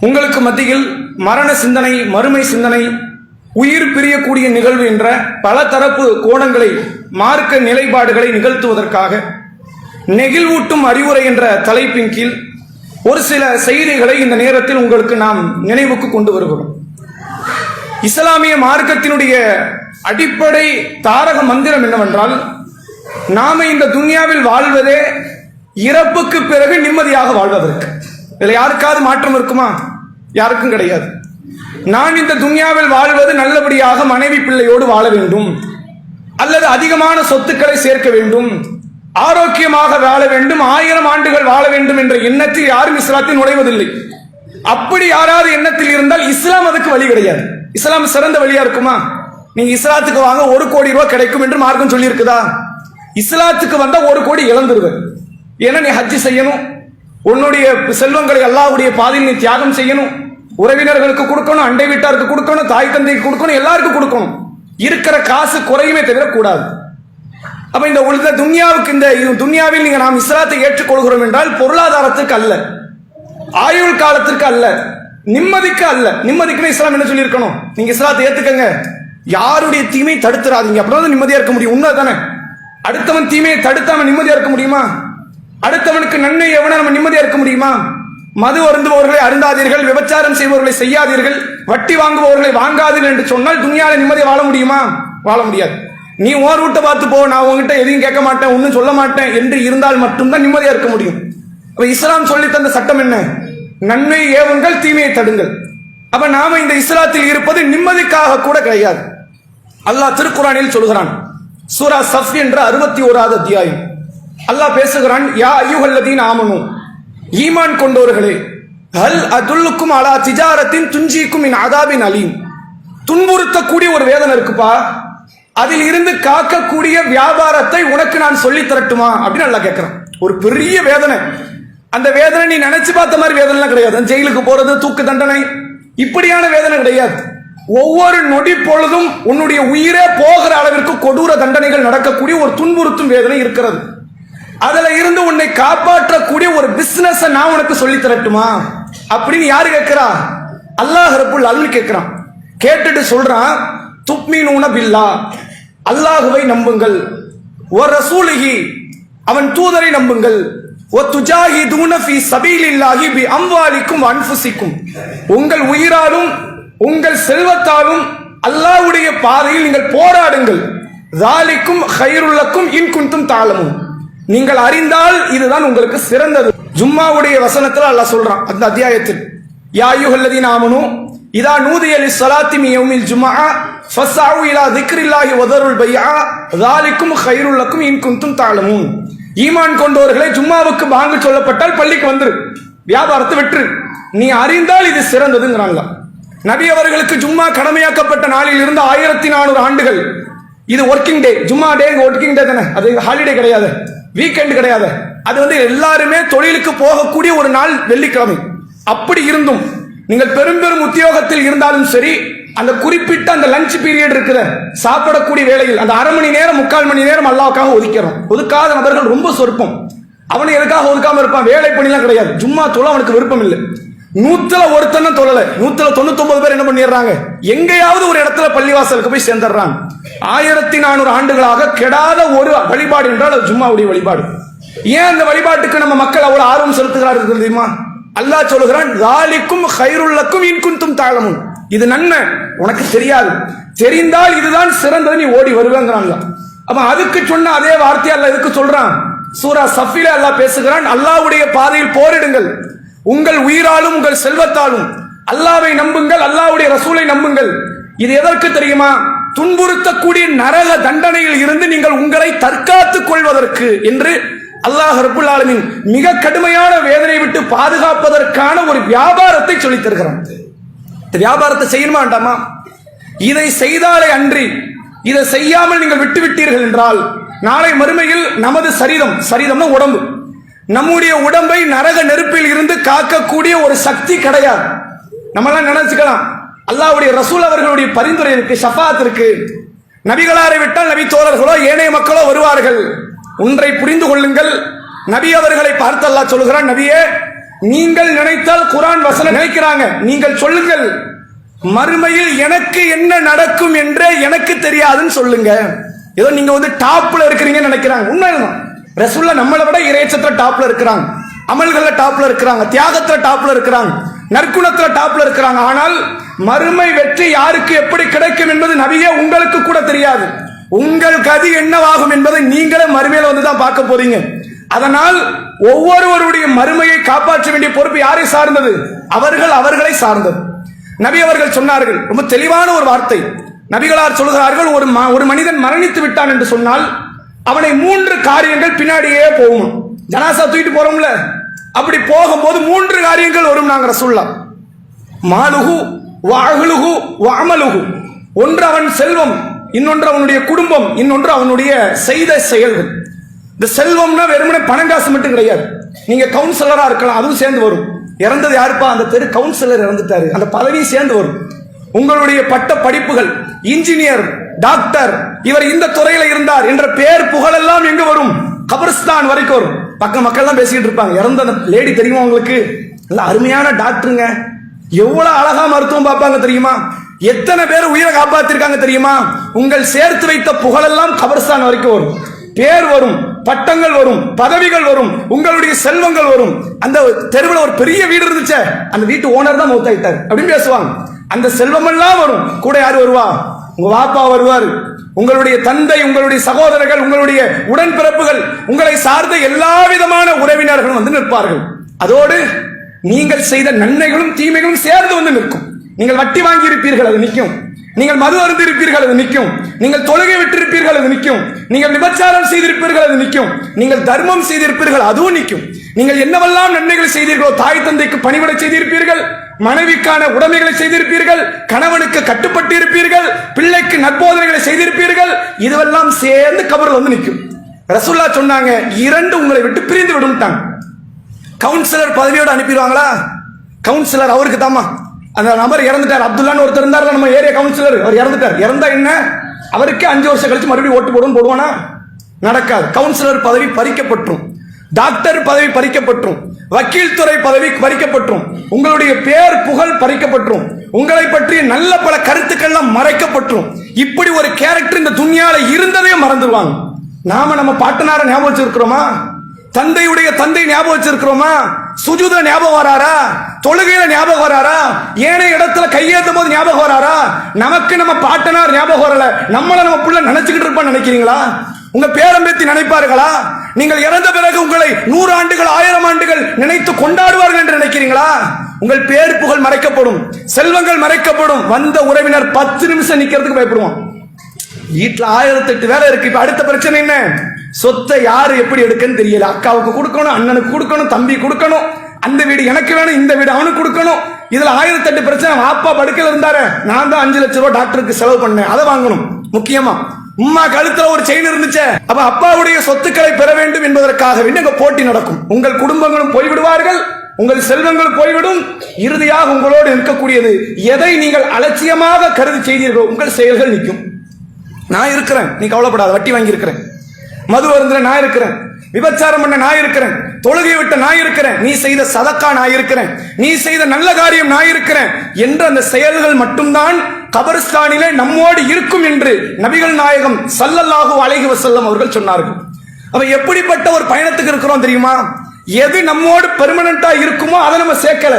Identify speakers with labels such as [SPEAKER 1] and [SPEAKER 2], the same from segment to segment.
[SPEAKER 1] உங்களுக்கு மத்தியில் மரண சிந்தனை, மறுமை சிந்தனை, உயிர் பிரியக்கூடிய நிகழ்வு என்ற பல தரப்பு கோணங்களை, மார்க்க நிலைப்பாடுகளை நிகழ்த்துவதற்காக நெகிழ்வூட்டும் அறிவுரை என்ற தலைப்பின் கீழ் ஒரு சில செய்திகளை இந்த நேரத்தில் உங்களுக்கு நாம் நினைவுக்கு கொண்டு வருகிறோம். இஸ்லாமிய மார்க்கத்தினுடைய அடிப்படை தாரக மந்திரம் என்னவென்றால், நாம இந்த துன்யாவில் வாழ்வதே இறப்புக்கு பிறகு நிம்மதியாக வாழ்வதற்கு. இதுல யாருக்காவது மாற்றம் இருக்குமா? யாருக்கும் கிடையாது. நான் இந்த துன்யாவில் வாழ்வது நல்லபடியாக மனைவி பிள்ளையோடு வாழ வேண்டும், அல்லது அதிகமான சொத்துக்களை சேர்க்க வேண்டும், ஆரோக்கியமாக வாழ வேண்டும், 1000 ஆண்டுகள் வாழ வேண்டும் என்ற எண்ணத்தில் யாரும் இஸ்லாத்தில் நுழைவதில்லை. அப்படி யாராவது எண்ணத்தில் இருந்தால் இஸ்லாம் அதுக்கு வழி கிடையாது. இஸ்லாம் சிறந்த வழியா இருக்குமா? நீங்க இஸ்லாத்துக்கு வாங்க 1 கோடி ரூபாய் கிடைக்கும் என்று மார்க்கம் சொல்லி இருக்குதா? இஸ்லாத்துக்கு வந்தா 1 கோடி இழந்துருவேன். ஏன்னா நீ ஹஜ் செய்யணும், உன்னுடைய செல்வங்களை அல்லாஹ்வுடைய பாதையில் நீ தியாகம் செய்யணும், உறவினர்களுக்கு கொடுக்கணும், அண்டை வீட்டாருக்கு கொடுக்கணும், தாய் தந்தைக்கு கொடுக்கணும், எல்லாருக்கும் கொடுக்கணும். இருக்கிற காசு குறையுமே தவிர கூடாது. அப்ப இந்த உலக துன்யாவுக்கு, இந்த துன்யாவில் நீங்க நாம் இஸ்லாத்தை ஏற்றுக்கொள்கிறோம் என்றால் பொருளாதாரத்துக்கு அல்ல, ஆயுள் காலத்திற்கு அல்ல, நிம்மதிக்கு அல்ல. நிம்மதிக்கு இஸ்லாம் என்ன சொல்லி இருக்கணும்? நீங்க இஸ்லாத்தை ஏத்துக்கங்க, யாருடைய தீமையை தடுத்துறாதீங்க, அப்படிதான் நிம்மதியா இருக்க முடியும். உண்மை தானே? அடுத்தவன் தீமையை தடுத்தாம நிம்மதியா இருக்க முடியுமா? அடுத்தவனுக்கு நன்மை எவன நம்ம நிம்மதியா இருக்க முடியுமா? மது அருந்துபவர்களை அருந்தாதீர்கள், விபச்சாரம் செய்பவர்களை செய்யாதீர்கள், வட்டி வாங்குபவர்களை வாங்காதீர்கள் என்று சொன்னால் துன்யால நிம்மதியா வாழ முடியுமா? வாழ முடியாது. நீ ஓர் வீட்டை பார்த்து போ, நான் உங்ககிட்ட எதையும் கேட்க மாட்டேன், ஒன்னும் சொல்ல மாட்டேன் என்று இருந்தால் மட்டும்தான் நிம்மதியா இருக்க முடியும். அப்ப இஸ்லாம் சொல்லி தந்த சட்டம் என்ன? நன்மை ஏவுங்கள், தீமையை தடுங்கள். அப்ப நாம இந்த இஸ்லாத்தில் இருப்பது நிம்மதிக்காக கூட கிடையாது. அல்லாஹ் திருக்குர்ஆனில் சொல்கிறான், சூரா சஃப் என்ற 61வது அத்தியாயம். அல்லாஹ் பேசுகிறான், யா அய்யுஹல்லதீன ஆமனூ, ஈமான் கொண்டோர்களே, ஹல் அதுல்லுக்கும் அலா திஜாரத்தின் துன்ஜீக்கும் மின் அதாபின் அலீம். துன்புறுத்தக்கூடிய ஒரு வேதனை இருக்குப்பா, அதில் இருந்து காக்கக்கூடிய வியாபாரத்தை உனக்கு நான் சொல்லி தரட்டுமா அப்படின்னு அல்லாஹ் கேட்கிறான். ஒரு பெரிய வேதனை. அந்த வேதனை நீ நினைச்சு பார்த்த மாதிரி வேதனை கிடையாது. ஜெயிலுக்கு போறது, தூக்கு தண்டனை, இப்படியான வேதனை கிடையாது. ஒவ்வொரு நொடி பொழுதும் உன்னுடைய உயிரே போகிற அளவிற்கு கொடூர தண்டனைகள் நடக்கக்கூடிய ஒரு துன்புறுத்தும் வேதனை இருக்கிறது. அதுல இருந்து உன்னை காப்பாற்றக்கூடிய ஒரு பிசினஸ் நான் உனக்கு சொல்லி தரட்டுமா அப்படின்னு யாரு கேட்கிறா? அல்லாஹ் ரப்புல் ஆலமீன் கேட்கிறான். கேட்டுட்டு சொல்றான், துக்மினூன பில்லா, அல்லாஹுவை நம்புங்கள், வ ரசூலிஹி, அவன் தூதரை நம்புங்கள், வ துஜாஹிதூன ஃபீ சபீலில்லாஹி பி அம்வாலிக்கும் வ அன்ஃபுசிக்கும், உங்கள் உயிராலும் உங்கள் செல்வத்தாலும் அல்லாஹ்வுடைய பாதையில் நீங்கள் போராடுங்கள், ஸாலிக்கும் கைருல் லக்கும் இன் குன்தும் தஅலமூன், நீங்கள் அறிந்தால் இதுதான் உங்களுக்கு சிறந்தது. ஜும்மாவுடைய வசனத்தில் அல்லாஹ் சொல்றான் அந்த அத்தியாயத்தில், யா அய்யுஹல்லதீன ஆமனூ இதா நூதிய லிஸ்ஸலாத்தி மின் யௌமில் ஜும்ஆ ஃபஸ்ஸஉ இலா ஸிக்ரில்லாஹி வ தருல் பைஅ ஸாலிக்கும் கைருல் லக்கும் இன் குன்தும் தஅலமூன். ஈமான் கொண்டவர்களே, ஜும்மாவுக்கு பாங்கு சொல்லப்பட்டால் பள்ளிக்கு வந்துரு, வியாபாரத்தை விட்டுரு, நீ அறிந்தால் இது சிறந்ததுங்கிறாங்க. நபி அவர்களுக்கு ஜும்மா கடமையாக்கப்பட்ட நாளில் இருந்து 1400 ஆண்டுகள் இது ஒர்க்கிங் டே. ஜும்மா டே ஒர்க்கிங் டே தானே, அது ஹாலிடே கிடையாது, வீக்கெண்ட் கிடையாது. அது எல்லாருமே தொழிலுக்கு போகக்கூடிய ஒரு நாள் வெள்ளிக்கிழமை. அப்படி இருந்தும் நீங்கள் பெரும் பெரும் உத்தியோகத்தில் இருந்தாலும் சரி, அந்த குறிப்பிட்ட அந்த லஞ்ச் பீரியட் இருக்குது, சாப்பிடக்கூடிய வேளையில் அந்த 1/2 மணி நேரம் 3/4 மணி நேரம் அல்லாஹ்வுக்காக ஒதுக்கிறோம். ஒதுக்காத நபர்கள் ரொம்ப சொற்பம். அவனை எதுக்காக ஒதுக்காம இருப்பான்? வேலை பணிலாம் கிடையாது, ஜும்மா தொழ அவனுக்கு விருப்பம் இல்லை. 100ல ஒருத்தன் தொழல, 199 பேர் என்ன பண்ணிடுறாங்க? எங்கேயாவது ஒரு இடத்துல பள்ளிவாசலுக்கு போய் சேர்ந்துடுறாங்க. 1400 ஆண்டுகளாக கெடாத ஒரு வழிபாடு என்றால் அது ஜும்மாவுடைய வழிபாடு. ஏன் அந்த வழிபாட்டுக்கு நம்ம மக்கள் அவ்வளவு ஆர்வம் செலுத்துகிறார்கள் தெரியுமா? அல்லாஹ் சொல்லுகிறான், ஸாலிக்கும் கைருல் லக்கும் இன் குன்தும் தஅலமூன், இது நன்மை உனக்கு தெரியாது, தெரிந்தால் இதுதான் சிறந்தது, நீ ஓடி வருவேங்கிறாங்க. அப்ப அதுக்கு சொன்ன அதே வார்த்தை அல்லாஹ் எதுக்கு சொல்றான்? சூரா சஃபில அல்லாஹ் பேசுகிறான், அல்லாஹ்வுடைய பாதையில் போரிடுங்கள், உங்கள் உயிராலும் உங்கள் செல்வத்தாலும் அல்லாஹ்வை நம்புங்கள், அல்லாஹ்வுடைய ரசூலை நம்புங்கள். இது எதற்கு தெரியுமா? துன்புறுத்தக்கூடிய நரக தண்டனையில் இருந்து நீங்கள் உங்களை தற்காத்துக் கொள்வதற்கு என்று அல்லாஹ் ரப்புல் ஆலமீன் மிக கடுமையான வேதனை விட்டு பாதுகாப்பதற்கான ஒரு வியாபாரத்தை சொல்லித் தருகிறான். வியாபாரத்தை செய்யணுமா வேண்டாமா? இதை செய்தாலே அன்றி இதை செய்யாமல் நீங்கள் விட்டு விட்டீர்கள் என்றால் நாளை மறுமையில் நமது சரீரம்னா உடம்பு, நம்முடைய உடம்பை நரக நெருப்பில் இருந்து காக்கக்கூடிய ஒரு சக்தி கிடையாது. நம்மளாம் நினைச்சுக்கலாம், அல்லாஹ்வுடைய ரசூல் அவர்களுடைய பரிந்துரை இருக்கு, ஷஃபாத் இருக்கு, நபிகளாரை விட்டால் நபி தோழர்களோ ஏனைய மக்களோ வருவார்கள். ஒன்றை புரிந்து கொள்ளுங்கள், நபி அவர்களை பார்த்து அல்லாஹ் சொல்கிறான், நபியே நீங்கள் நினைத்தால் குர்ஆன் வசனம் நினைக்கிறாங்க. நீங்கள் சொல்லுங்கள், மறுமையில் எனக்கு என்ன நடக்கும் என்றே எனக்கு தெரியாதுன்னு சொல்லுங்க. ஏதோ நீங்க வந்து டாப்ல இருக்கிறீங்கன்னு நினைக்கிறாங்க. உண்மைதான், ரசூலுல்லாஹ் நம்மளை விட இறைச்சத்துல டாப்ல இருக்கிறாங்க, அமல்கள்ல டாப்ல இருக்கிறாங்க, தியாகத்துல டாப்ல இருக்கிறாங்க, நற்குணத்துல டாப்ல இருக்கிறாங்க. ஆனால் மறுமை வெற்றி யாருக்கு எப்படி கிடைக்கும் என்பது நபியே உங்களுக்கு கூட தெரியாது. உங்கள் கதி என்னவாகும் என்பதை நீங்களே மறுமையில வந்து தான் பார்க்க போறீங்க. அதனால் ஒவ்வொருவருடைய மறுமையை காப்பாற்ற வேண்டிய பொறுப்பு யாரை சார்ந்தது? அவர்களை சார்ந்தது. நபி அவர்கள் சொன்னார்கள், ரொம்ப தெளிவான ஒரு வார்த்தை. நபிகளார் சொல்கிறார்கள், ஒரு மனிதன் மரணித்து விட்டான் என்று சொன்னால் அவனை 3 காரியங்கள் பின்னாடியே போகும். ஜனாசா தூக்கிட்டு போறோம்ல, அப்படி போகும்போது 3 காரியங்கள் வரும். நாங்க ரசூலுல்லாஹ் மாலுஹு வஅஹ்லுஹு வஅமலுஹு. ஒன்று அவன் செல்வம், இன்னொன்று அவனுடைய குடும்பம், இன்னொன்று அவனுடைய செய்த செயல்கள். இந்த செல்வம்னா வெறுமனே பணம் காசு மட்டும் கிடையாது. நீங்க கவுன்சிலரா இருக்கலாம், அதுவும் சேர்ந்து வரும். இறந்தது யாருப்பா? அந்த தெரு கவுன்சிலர் இறந்துட்டாரு, அந்த பதவி சேர்ந்து வரும். உங்களுடைய பட்ட படிப்புகள், இன்ஜினியர், டாக்டர், இவர் இந்த துறையில இருந்தார் என்ற பேர் புகழெல்லாம் எங்க வரும்? கபர்ஸ்தான் வரைக்கும் வரும். பக்க மக்கள் தான் பேசிட்டு இருப்பாங்க. இறந்த அந்த லேடி தெரியுமா உங்களுக்கு? நல்ல அருமையான டாக்டருங்க, எவ்வளவு அழகா மருத்துவம் பார்ப்பாங்க தெரியுமா? எத்தனை பேர் உயிரை காப்பாத்திருக்காங்க தெரியுமா? உங்கள் சேர்த்து வைத்த புகழெல்லாம் கபர்ஸ்தான் வரைக்கும் வரும். பேர் வரும், பட்டங்கள் வரும், பதவிகள் வரும், உங்களுடைய செல்வங்கள் வரும். அந்த தெருவில் ஒரு பெரிய வீடு இருந்துச்சு, அந்த வீட்டு ஓனர் தான் மௌத்தாயிட்டார் அப்படின்னு பேசுவாங்க. அந்த செல்வம் எல்லாம் வரும். கூட யார் வருவா? உங்க வாப்பா வருவார், உங்களுடைய தந்தை, உங்களுடைய சகோதரர்கள், உங்களுடைய உடன்பிறப்புகள், உங்களை சார்ந்த எல்லா விதமான உறவினர்களும் வந்து நிற்பார்கள். அதோடு நீங்கள் செய்த நன்மைகளும் தீமைகளும் சேர்ந்து வந்து நிற்கும். நீங்கள் வட்டி வாங்கி இருப்பீர்கள், அது நிற்கும். நீங்கள் மது அருந்து இருப்பீர்கள், அது நிற்கும். நீங்கள் தொழுகை விட்டிருப்பீர்கள், அது நிற்கும். நீங்கள் விபச்சாரம் செய்திருப்பீர்கள், அது நிற்கும். நீங்கள் தர்மம் செய்திருப்பீர்கள், அதுவும் நிற்கும். நீங்கள் என்னவெல்லாம் நன்மைகள் செய்தீர்களோ, தாய் தந்தைக்கு பணிவிடை செய்திருப்பீர்கள், மனைவிக்கான உடைமைகளை செய்திருப்பீர்கள், கணவனுக்கு கட்டுப்பட்டு இருப்பீர்கள், பிள்ளைக்கு நற்போதனைகளை செய்திருப்பீர்கள், இதுவெல்லாம் சேர்ந்து கபரில் வந்து நிற்கும். ரசூலுல்லாஹ் சொன்னாங்க, 2 உங்களை விட்டு பிரிந்து விடும்ட்டாங்க. கவுன்சிலர் பதவியோடு அனுப்பிடுவாங்களா? கவுன்சிலர் அவருக்கு தாமா, அந்த நபர் இறந்துட்டார், அப்துல்லான்னு ஒருத்தர் இருந்தார் நம்ம ஏரியா கவுன்சிலர், அவர் இறந்துட்டார். இறந்தா என்ன, அவருக்கு 5 வருஷம் கழிச்சு மறுபடியும் ஓட்டு போடுவானா? நடக்காது. கவுன்சிலர் பதவி பறிக்கப்பட்டுரும், டாக்டர் பதவி பறிக்கப்பட்டுரும், வக்கீல் துறை பதவி பறிக்கப்பட்டுரும், உங்களுடைய பேர் புகழ் பறிக்கப்பட்டுரும், உங்களை பற்றிய நல்ல பல கருத்துக்கள்லாம் மறைக்கப்பட்டுரும். இப்படி ஒரு கேரக்டர் இந்த துன்யால இருந்ததே மறந்துடுவாங்க. நாம நம்ம பாட்டனார ஞாபகம் வச்சிருக்கிறோமா? தந்தையுடைய தந்தை ஞாபகம் வச்சிருக்கிறோமா? சுஜூத ஞாபகம் வராரா? தொழுகையில ஞாபகம் வராரா? ஏனைய இடத்துல கையேற்றும் போது ஞாபகம் வராரா? நமக்கு நம்ம பாட்டனார் ஞாபகம் வரல, நம்மள நம்ம புள்ள நினைச்சுக்கிட்டு இருப்பான்னு நினைக்கிறீங்களா? உங்க பேரம்பேத்தி நினைப்பார்களா? நீங்கள் இறந்த பிறகு உங்களை 100 ஆண்டுகள் 1000 ஆண்டுகள் நினைத்து கொண்டாடுவார்கள் என்று நினைக்கிறீங்களா? உங்கள் பேர் புகழ் மறைக்கப்படும், செல்வங்கள் மறைக்கப்படும். வந்த உறவினர் 10 நிமிஷம் நிக்கிறதுக்கு பயப்படுவான். வீட்டுல 1008 வேலை இருக்கு. இப்ப அடுத்த பிரச்சனை என்ன? சொத்தை யாரு எப்படி எடுக்கன்னு தெரியல. அக்காவுக்கு கொடுக்கணும், அண்ணனுக்கு கொடுக்கணும், தம்பி கொடுக்கணும், அந்த வீடு எனக்கு வேணும், இந்த வீடு அவனுக்கு கொடுக்கணும். இதுல 1008 பிரச்சனை. அப்பா படுக்கையில் இருந்தாரு, நான் தான் 5 லட்சம் ரூபாய் டாக்டருக்கு செலவு பண்ணேன், அதை வாங்கணும். முக்கியமா உம்மா கழுத்துல ஒரு செயின் இருந்துச்சு, அப்ப அப்பாவுடைய சொத்துக்களை பெற வேண்டும் என்பதற்காக வேண்டிய போட்டி நடக்கும். உங்கள் குடும்பங்களும் போய்விடுவார்கள், உங்கள் செல்வங்கள் போய்விடும். இறுதியாக உங்களோடு இருக்கக்கூடியது எதை நீங்கள் அலட்சியமாக கருதி செய்தீர்களோ உங்கள் செயல்கள் நிற்கும். நான் இருக்கிறேன், நீ கவலைப்படாத. வட்டி வாங்கி இருக்கிறேன், மது அருந்துல நான் இருக்கிறேன், விபச்சாரம் பண்ண நான் இருக்கிறேன், தொழுகை விட்ட நான் இருக்கிறேன், நீ செய்த சதக்கா நான் இருக்கிறேன், நீ செய்த நல்ல காரியம் நான் இருக்கிறேன் என்ற அந்த செயல்கள் மட்டும்தான் கபரிஸ்தானிலே நம்மோடு இருக்கும் என்று நபிகள் நாயகம் ஸல்லல்லாஹு அலைஹி வஸல்லம் அவர்கள் சொன்னார்கள். அப்ப எப்படிப்பட்ட ஒரு பயணத்துக்கு இருக்கிறோம் தெரியுமா? எது நம்மோடு பெர்மனண்டா இருக்குமோ அதை நம்ம சேர்க்கல,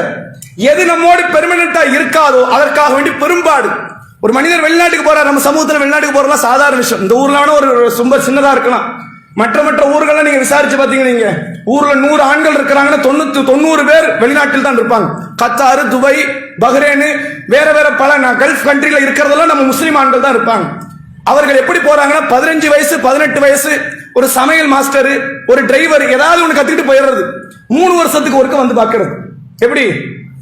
[SPEAKER 1] எது நம்மோடு பெர்மனண்டா இருக்காதோ அதற்காக வேண்டி பெரும்பாடு. ஒரு மனிதர் வெளிநாட்டுக்கு போறார், நம்ம சமூகத்தில் வெளிநாட்டுக்கு போறதுலாம் சாதாரண விஷயம். இந்த ஊர்ல ஒரு ரொம்ப சின்னதா இருக்கலாம், மற்ற ஊர்கள்லாம் நீங்க விசாரிச்சு பாத்தீங்கன்னா, நீங்க ஊர்ல 100 ஆண்கள் இருக்கிறாங்கன்னா 90 பேர் வெளிநாட்டில் தான் இருப்பாங்க. கத்தாரு, துபாய், பஹ்ரைன், வேற பல கல்ஃப் கண்ட்ரில இருக்கிறதெல்லாம் நம்ம முஸ்லீம் ஆண்கள் தான் இருப்பாங்க. அவர்கள் எப்படி போறாங்கன்னா 15 வயசு 18 வயசு ஒரு சமையல் மாஸ்டர், ஒரு டிரைவர், ஏதாவது ஒன்று கத்துக்கிட்டு போயிடுறது. 3 வருஷத்துக்கு ஒருக்க வந்து பாக்குறது. எப்படி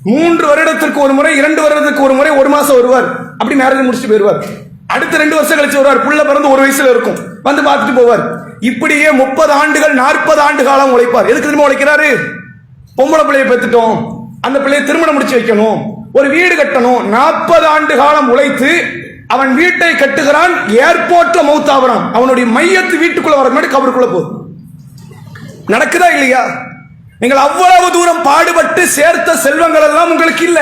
[SPEAKER 1] 3 வருடத்திற்கு ஒரு முறை, 2 வருடத்துக்கு ஒரு முறை, 1 மாசம் வருவார், அப்படி மேரேஜ் முடிச்சுட்டு போயிருவார். அடுத்த 2 வருஷம் கழிச்சு வருவார், புள்ள பிறந்து 1 வயசுல இருக்கும், வந்து பார்த்துட்டு போவார். இப்படியே 30 ஆண்டுகள் 40 ஆண்டு காலம் உழைப்பார். எதுக்கு திரும்ப உழைக்கிறாரு? பொம்பளை பிள்ளையை பெற்றுட்டோம், அந்த பிள்ளையை திருமணம் முடிச்சு வைக்கணும், ஒரு வீடு கட்டணும். 40 ஆண்டு காலம் உழைத்து அவன் வீட்டை கட்டுகிறான், ஏர்போர்ட்ல மௌத்தாகிறான். அவனுடைய மையத்து வீட்டுக்குள்ள வர முன்னாடி கபருக்குள்ள போகுது. நடக்குதா இல்லையா? நீங்கள் அவ்வளவு தூரம் பாடுபட்டு சேர்த்த செல்வங்கள் எல்லாம் உங்களுக்கு இல்ல.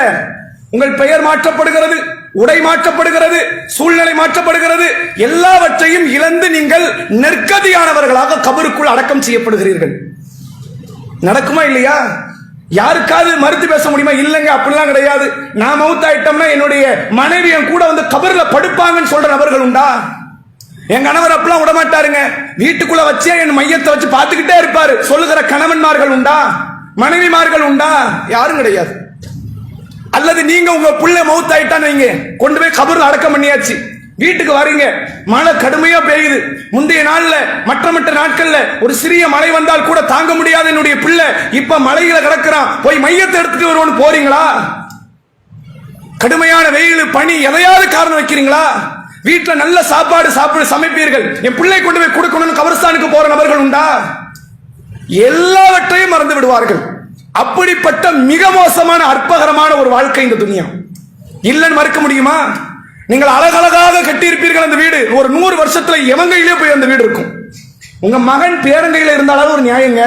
[SPEAKER 1] உங்கள் பெயர் மாற்றப்படுகிறது, உடை மாற்றப்படுகிறது, சூழ்நிலை மாற்றப்படுகிறது, எல்லாவற்றையும் இழந்து நீங்கள் நெற்கதியானவர்களாக கபருக்குள் அடக்கம் செய்யப்படுகிறீர்கள். நடக்குமா இல்லையா? யாருக்காவது மறுத்து பேச முடியுமா? இல்லங்க, அப்படிலாம் கிடையாது. நான் மவுத் ஆயிட்டோம்னா என்னுடைய மனைவி என் கூட வந்து கபர்ல படுப்பாங்கன்னு சொல்ற நபர்கள் உண்டா? என் கணவர் அப்பெல்லாம் விட மாட்டாருங்க, வீட்டுக்குள்ள வச்சே என் மையத்தை வச்சு பார்த்துக்கிட்டே இருப்பாரு சொல்லுகிற கணவன்மார்கள் உண்டா? மனைவிமார்கள் உண்டா? யாரும் கிடையாது. அல்லது நீங்க உங்க புள்ள மவுத் ஆயிட்டான்னு வைங்க, கொண்டு போய் கபர்ல அடக்கம் பண்ணியாச்சு, வீட்டுக்கு வரீங்க, மழை கடுமையா பெய்யுது. முந்தைய நாள்ல மற்ற நாட்கள்ல ஒரு சிறிய மழை வந்தால் கூட தாங்க முடியாத என்னுடைய பிள்ளை இப்ப மழையில கிடக்கிறான், போய் மையத்தை எடுத்துட்டு வருவோன்னு போறீங்களா? கடுமையான வெயில், பனி, எதையாவது காரணம் வைக்கிறீங்களா? வீட்டுல நல்ல சாப்பாடு சமைப்பீர்கள், என் பிள்ளை கொண்டு போய் கொடுக்கணும்னு கபரஸ்தானுக்கு போற நபர்கள் உண்டா? எல்லாவற்றையும் மறந்து விடுவார்கள். அப்படிப்பட்ட மிக மோசமான அற்பகரமான ஒரு வாழ்க்கை இந்த துனியா. இல்லைன்னு மறுக்க முடியுமா? நீங்கள் அழகழகாக கட்டியிருப்பீர்கள் அந்த வீடு, ஒரு 100 வருஷத்துல எவங்கையிலே போய் அந்த வீடு இருக்கும். உங்க மகன் பேரங்கையில இருந்தாலும் ஒரு நியாயங்க,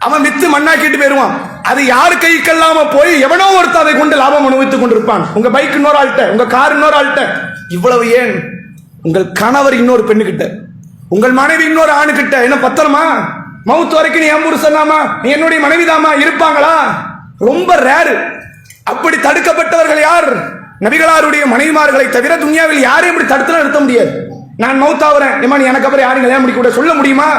[SPEAKER 1] அவன் வித்து மண்ணாக்கிட்டு போயிருவான். அது யாரு கைக்கெல்லாம போய் எவனோ ஒருத்தர் அதை கொண்டு லாபம் அனுபவித்துக் கொண்டிருப்பான். உங்க பைக் இன்னொரு ஆள்கிட்ட, உங்க கார் இன்னொரு ஆள்கிட்ட. இவ்வளவு ஏன்? உங்கள் கணவர் இன்னொரு பெண்ணுகிட்ட, உங்கள் மனைவி இன்னொரு ஆணுகிட்ட. என்ன பத்திரமா? மவுத் வரைக்கும் நீ என் புருஷனாமா, நீ என்னுடைய மனைவிதாமா இருப்பாங்களா? ரொம்ப ரேரு. அப்படி தடுக்கப்பட்டவர்கள் யார்? நபிகளாருடைய மனைவிமார்களை தவிர துன்யாவில் யாரையும் இப்படி தடுத்து நிறுத்த முடியாது. நான் மவுத்தாகிறேன், ஏமா நீ எனக்கு அப்புறம் யாரும் கல்யாணம் முடிக்க கூட சொல்ல முடியுமா?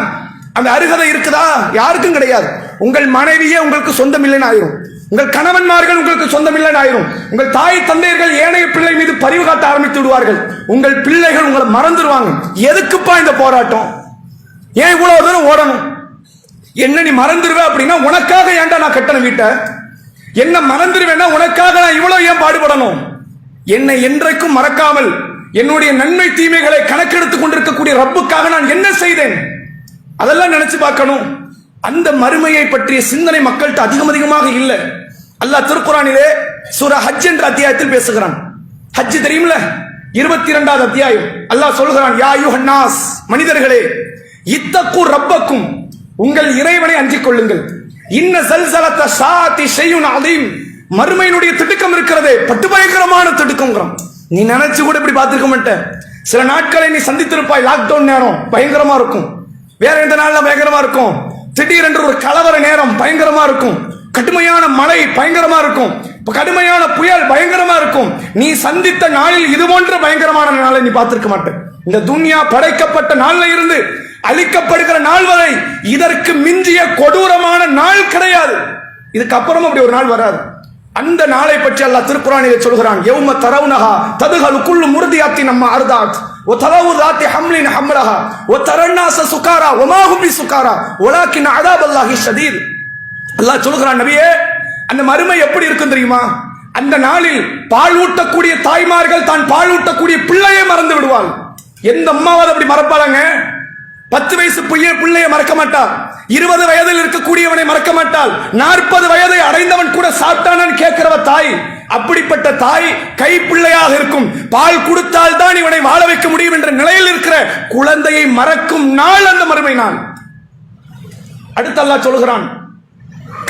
[SPEAKER 1] அந்த அருகதை இருக்குதா? யாருக்கும் கிடையாது. உங்கள் மனைவியே உங்களுக்கு சொந்தம் இல்லைன்னு ஆயிரும், உங்கள் கணவன்மார்கள் உங்களுக்கு சொந்தம் இல்லைன்னு ஆயிரும், உங்கள் தாய் தந்தையர்கள் ஏனைய பிள்ளை மீது பரிவு காட்ட ஆரம்பித்து விடுவார்கள், உங்கள் பிள்ளைகள் உங்களை மறந்துடுவாங்க. எதுக்குப்பா இந்த போராட்டம்? ஏன் இவ்வளவு தூரம் ஓடணும்? என்ன நீ மறந்துடுவே அப்படின்னா உனக்காக ஏன்டா நான் கட்டணம் வீட்ட? என்ன மறந்துடுவேன்னா உனக்காக நான் இவ்வளவு ஏன் பாடுபடணும்? என்னை என்றைக்கும் மறக்காமல் என்னுடைய நன்மை தீமைகளை கணக்கெடுத்துக் கொண்டிருக்கக்கூடிய ரப்புக்காக நான் என்ன செய்தேன்? அதெல்லாம் நினைச்சு பார்க்கணும். அந்த மறுமையை பற்றிய சிந்தனை மக்கள்கிட்ட அதிகமாக இல்லை. அல்லாஹ் திருக்குரானிலே சூரா ஹஜ் என்ற அத்தியாயத்தில் பேசுகிறான். ஹஜ் தெரியுமில்ல, 22வது அத்தியாயம். அல்லாஹ் சொல்கிறான், யா அய்யுஹன்னாஸ், மனிதர்களே, இத்தகு ரப்பக்கும், உங்கள் இறைவனை அஞ்சிக் கொள்ளுங்கள். இன்ன ஸல்ஸலத ஸாஅத்தி ஷைஉன் அதீம், மறுமையினுடைய திடுக்கம் இருக்கிறதே பட்டு பயங்கரமான திடுக்கம்ங்கறான். நீ நினைச்சு கூட இப்படி பார்த்திருக்க மாட்ட. சில நாட்களை நீ சந்தித்திருப்பாய், லாக்டவுன் நேரம் பயங்கரமா இருக்கும், வேற எந்த நாள்ல பயங்கரமா இருக்கும், திடீரென்று ஒரு கலவர நேரம் பயங்கரமா இருக்கும், கடுமையான மழை பயங்கரமா இருக்கும், கடுமையான புயல் பயங்கரமா இருக்கும். நீ சந்தித்த நாளில் இது போன்ற பயங்கரமான நாளை நீ பார்த்திருக்க மாட்ட. இந்த துன்யா படைக்கப்பட்ட நாள்ல இருந்து அழிக்கப்படுகிற நாள் வரை இதற்கு மிஞ்சிய கொடூரமான நாள் கிடையாது. இதுக்கு அப்புறம் அப்படி ஒரு நாள் வராது. அந்த நாளை பற்றி அல்லாஹ் திருக்குர்ஆனிலே சொல்கிறான், யௌம தரவுனஹா ததுஹலு குல்லு முர்தியாத்தின் அம்மா அர்தாத் வ தரவு ذات حمل حملها وترى الناس سكارى وما هم بسكارى ولكن عذاب الله شديد. அல்லாஹ் சொல்கிறான், நபியே, அந்த மறுமை எப்படி இருக்கும் தெரியுமா? அந்த நாளில் பால் ஊட்டக்கூடிய தாய்மார்கள் தான் பால் ஊட்டக்கூடிய பிள்ளையை மறந்து விடுவாள். எந்த அம்மாவது அப்படி மறப்பாளாங்க? 10 வயசு பிள்ளையை மறக்க மாட்டாள், 20 வயதில் இருக்கக்கூடியவனை மறக்க மாட்டாள், 40 வயதை அடைந்தவன் கூட சாப்பிட்டானு கேட்கிறவ தாய். அப்படிப்பட்ட தாய் கை பிள்ளையாக இருக்கும், பால் கொடுத்தால் தான் இவனை வாழ வைக்க முடியும் என்ற நிலையில் இருக்கிற குழந்தையை மறக்கும் நாள் அந்த மறுமை நாள். அடுத்து அல்லாஹ் சொல்கிறான்,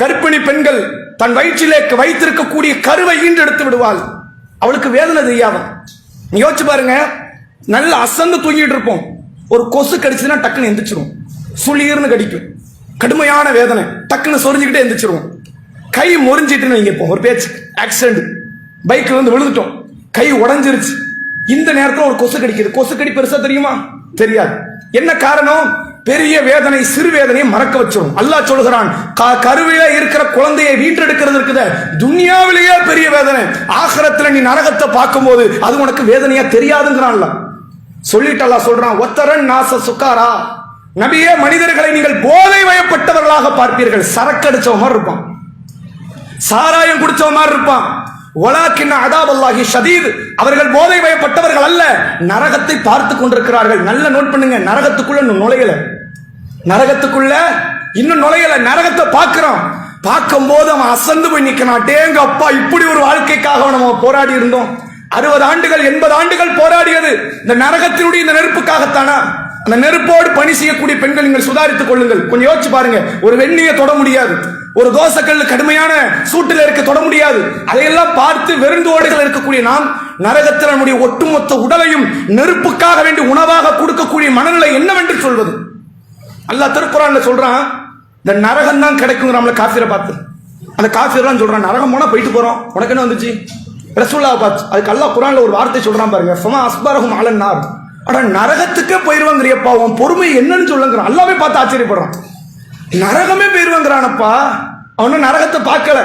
[SPEAKER 1] கர்ப்பிணி பெண்கள் தன் வயிற்றிலே வைத்திருக்கக்கூடிய கருவை ஈண்டெடுத்து விடுவாள். அவளுக்கு வேதனை தெரியாத. நீ யோசிச்சு பாருங்க, நல்ல அசந்து தூங்கிட்டு இருப்போம், ஒரு கொசு கடிச்சுன்னா டக்குன்னு எந்திரிச்சிரும், சுளீர்னு கடிக்கும், கடுமையான வேதனை, டக்குன்னு சொரிஞ்சுக்கிட்டே எந்திரிச்சிருவோம். கை முறிஞ்சிட்டுன்னு வைங்க, இப்போ ஒரு பேச்சு ஆக்சிடென்ட், பைக்ல இருந்து விழுந்துட்டோம், கை உடஞ்சிருச்சு, இந்த நேரத்தில் ஒரு கொசு கடிக்குது. கொசு கடி பெருசா தெரியுமா? தெரியாது. என்ன காரணம்? பெரிய வேதனை சிறு வேதனையை மறக்க வச்சிடும். அல்லாஹ் சொல்கிறான், கருவில இருக்கிற குழந்தையை வீட்டெடுக்கிறது இருக்குது துன்யாவிலேயே பெரிய வேதனை, ஆகிரத்துல நீ நரகத்தை பார்க்கும் போது அது உனக்கு வேதனையா தெரியாதுங்கிறான்ல. சொல்லிட்டு அல்லாஹ் சொல்றான், ஒத்தரன் நாச சுக்காரா, நபியே, மனிதர்களை நீங்கள் போதை வயப்பட்டவர்களாக பார்ப்பீர்கள். சரக்கு அடிச்சவ மாதிரி இருப்பான், சாராயம் குடிச்சவ மாதிரி இருப்பான். வலாக்கின் அதாபல்லாஹி ஷதீத், அவர்கள் போதை வயப்பட்டவர்கள் அல்ல, நரகத்தை பார்த்து கொண்டிருக்கிறார்கள். நல்ல நோட் பண்ணுங்க, நரகத்துக்குள்ள இன்னும் நுழையல, நரகத்துக்குள்ள இன்னும் நுழையல, நரகத்தை பார்க்கிறோம். பார்க்கும் போது அவன் அசந்து போய் நிக்கிறான். டேங்க அப்பா, இப்படி ஒரு வாழ்க்கைக்காக நம்ம போராடி இருந்தோம். 60 ஆண்டுகள் 80 ஆண்டுகள் போராடியது இந்த நரகத்தினுடைய இந்த நெருப்புக்காகத்தானா? அந்த நெருப்போடு பணி செய்யக்கூடிய பெண்கள் நீங்கள் சுதாரித்துக் கொள்ளுங்கள். கொஞ்சம் யோசிச்சு பாருங்க, ஒரு வெண்ணியை தொட முடியாது, ஒரு தோசைக்கல் கடுமையான சூட்டில் இருக்க தொட முடியாது. அதையெல்லாம் பார்த்து வெறுந்தோடுகள் இருக்கக்கூடிய நாம் நரகத்தில் நம்முடைய ஒட்டுமொத்த உடலையும் நெருப்புக்காக வேண்டி உணவாக கொடுக்கக்கூடிய மனநிலை என்னவென்று சொல்வது? அல்லாஹ் திருக்குர்ஆன்ல சொல்றான், இந்த நரகம் தான் கிடைக்கும். நம்மள காஃபிரை பார்த்து அந்த காஃபிர்லாம் சொல்றான், நரகம் போனா போயிட்டு போறோம், உனக்கு என்ன வந்துச்சு? ரசூலுல்லாஹ் பார்த்து அதுக்கு அல்லாஹ் குர்ஆன்ல ஒரு வார்த்தை சொல்றான் பாருங்க, ஃபமா அஸ்பரஹும் அலன் நார். அட நரகத்துக்கே போயிருவாங்கறியப்பா, உன் பொறுமை என்னன்னு சொல்லுங்கிறான். அல்லாஹ்வே பார்த்து ஆச்சரியப்படுறான், நரகமே போயிருவாங்கறானப்பா. அவனும் நரகத்தை பார்க்கல,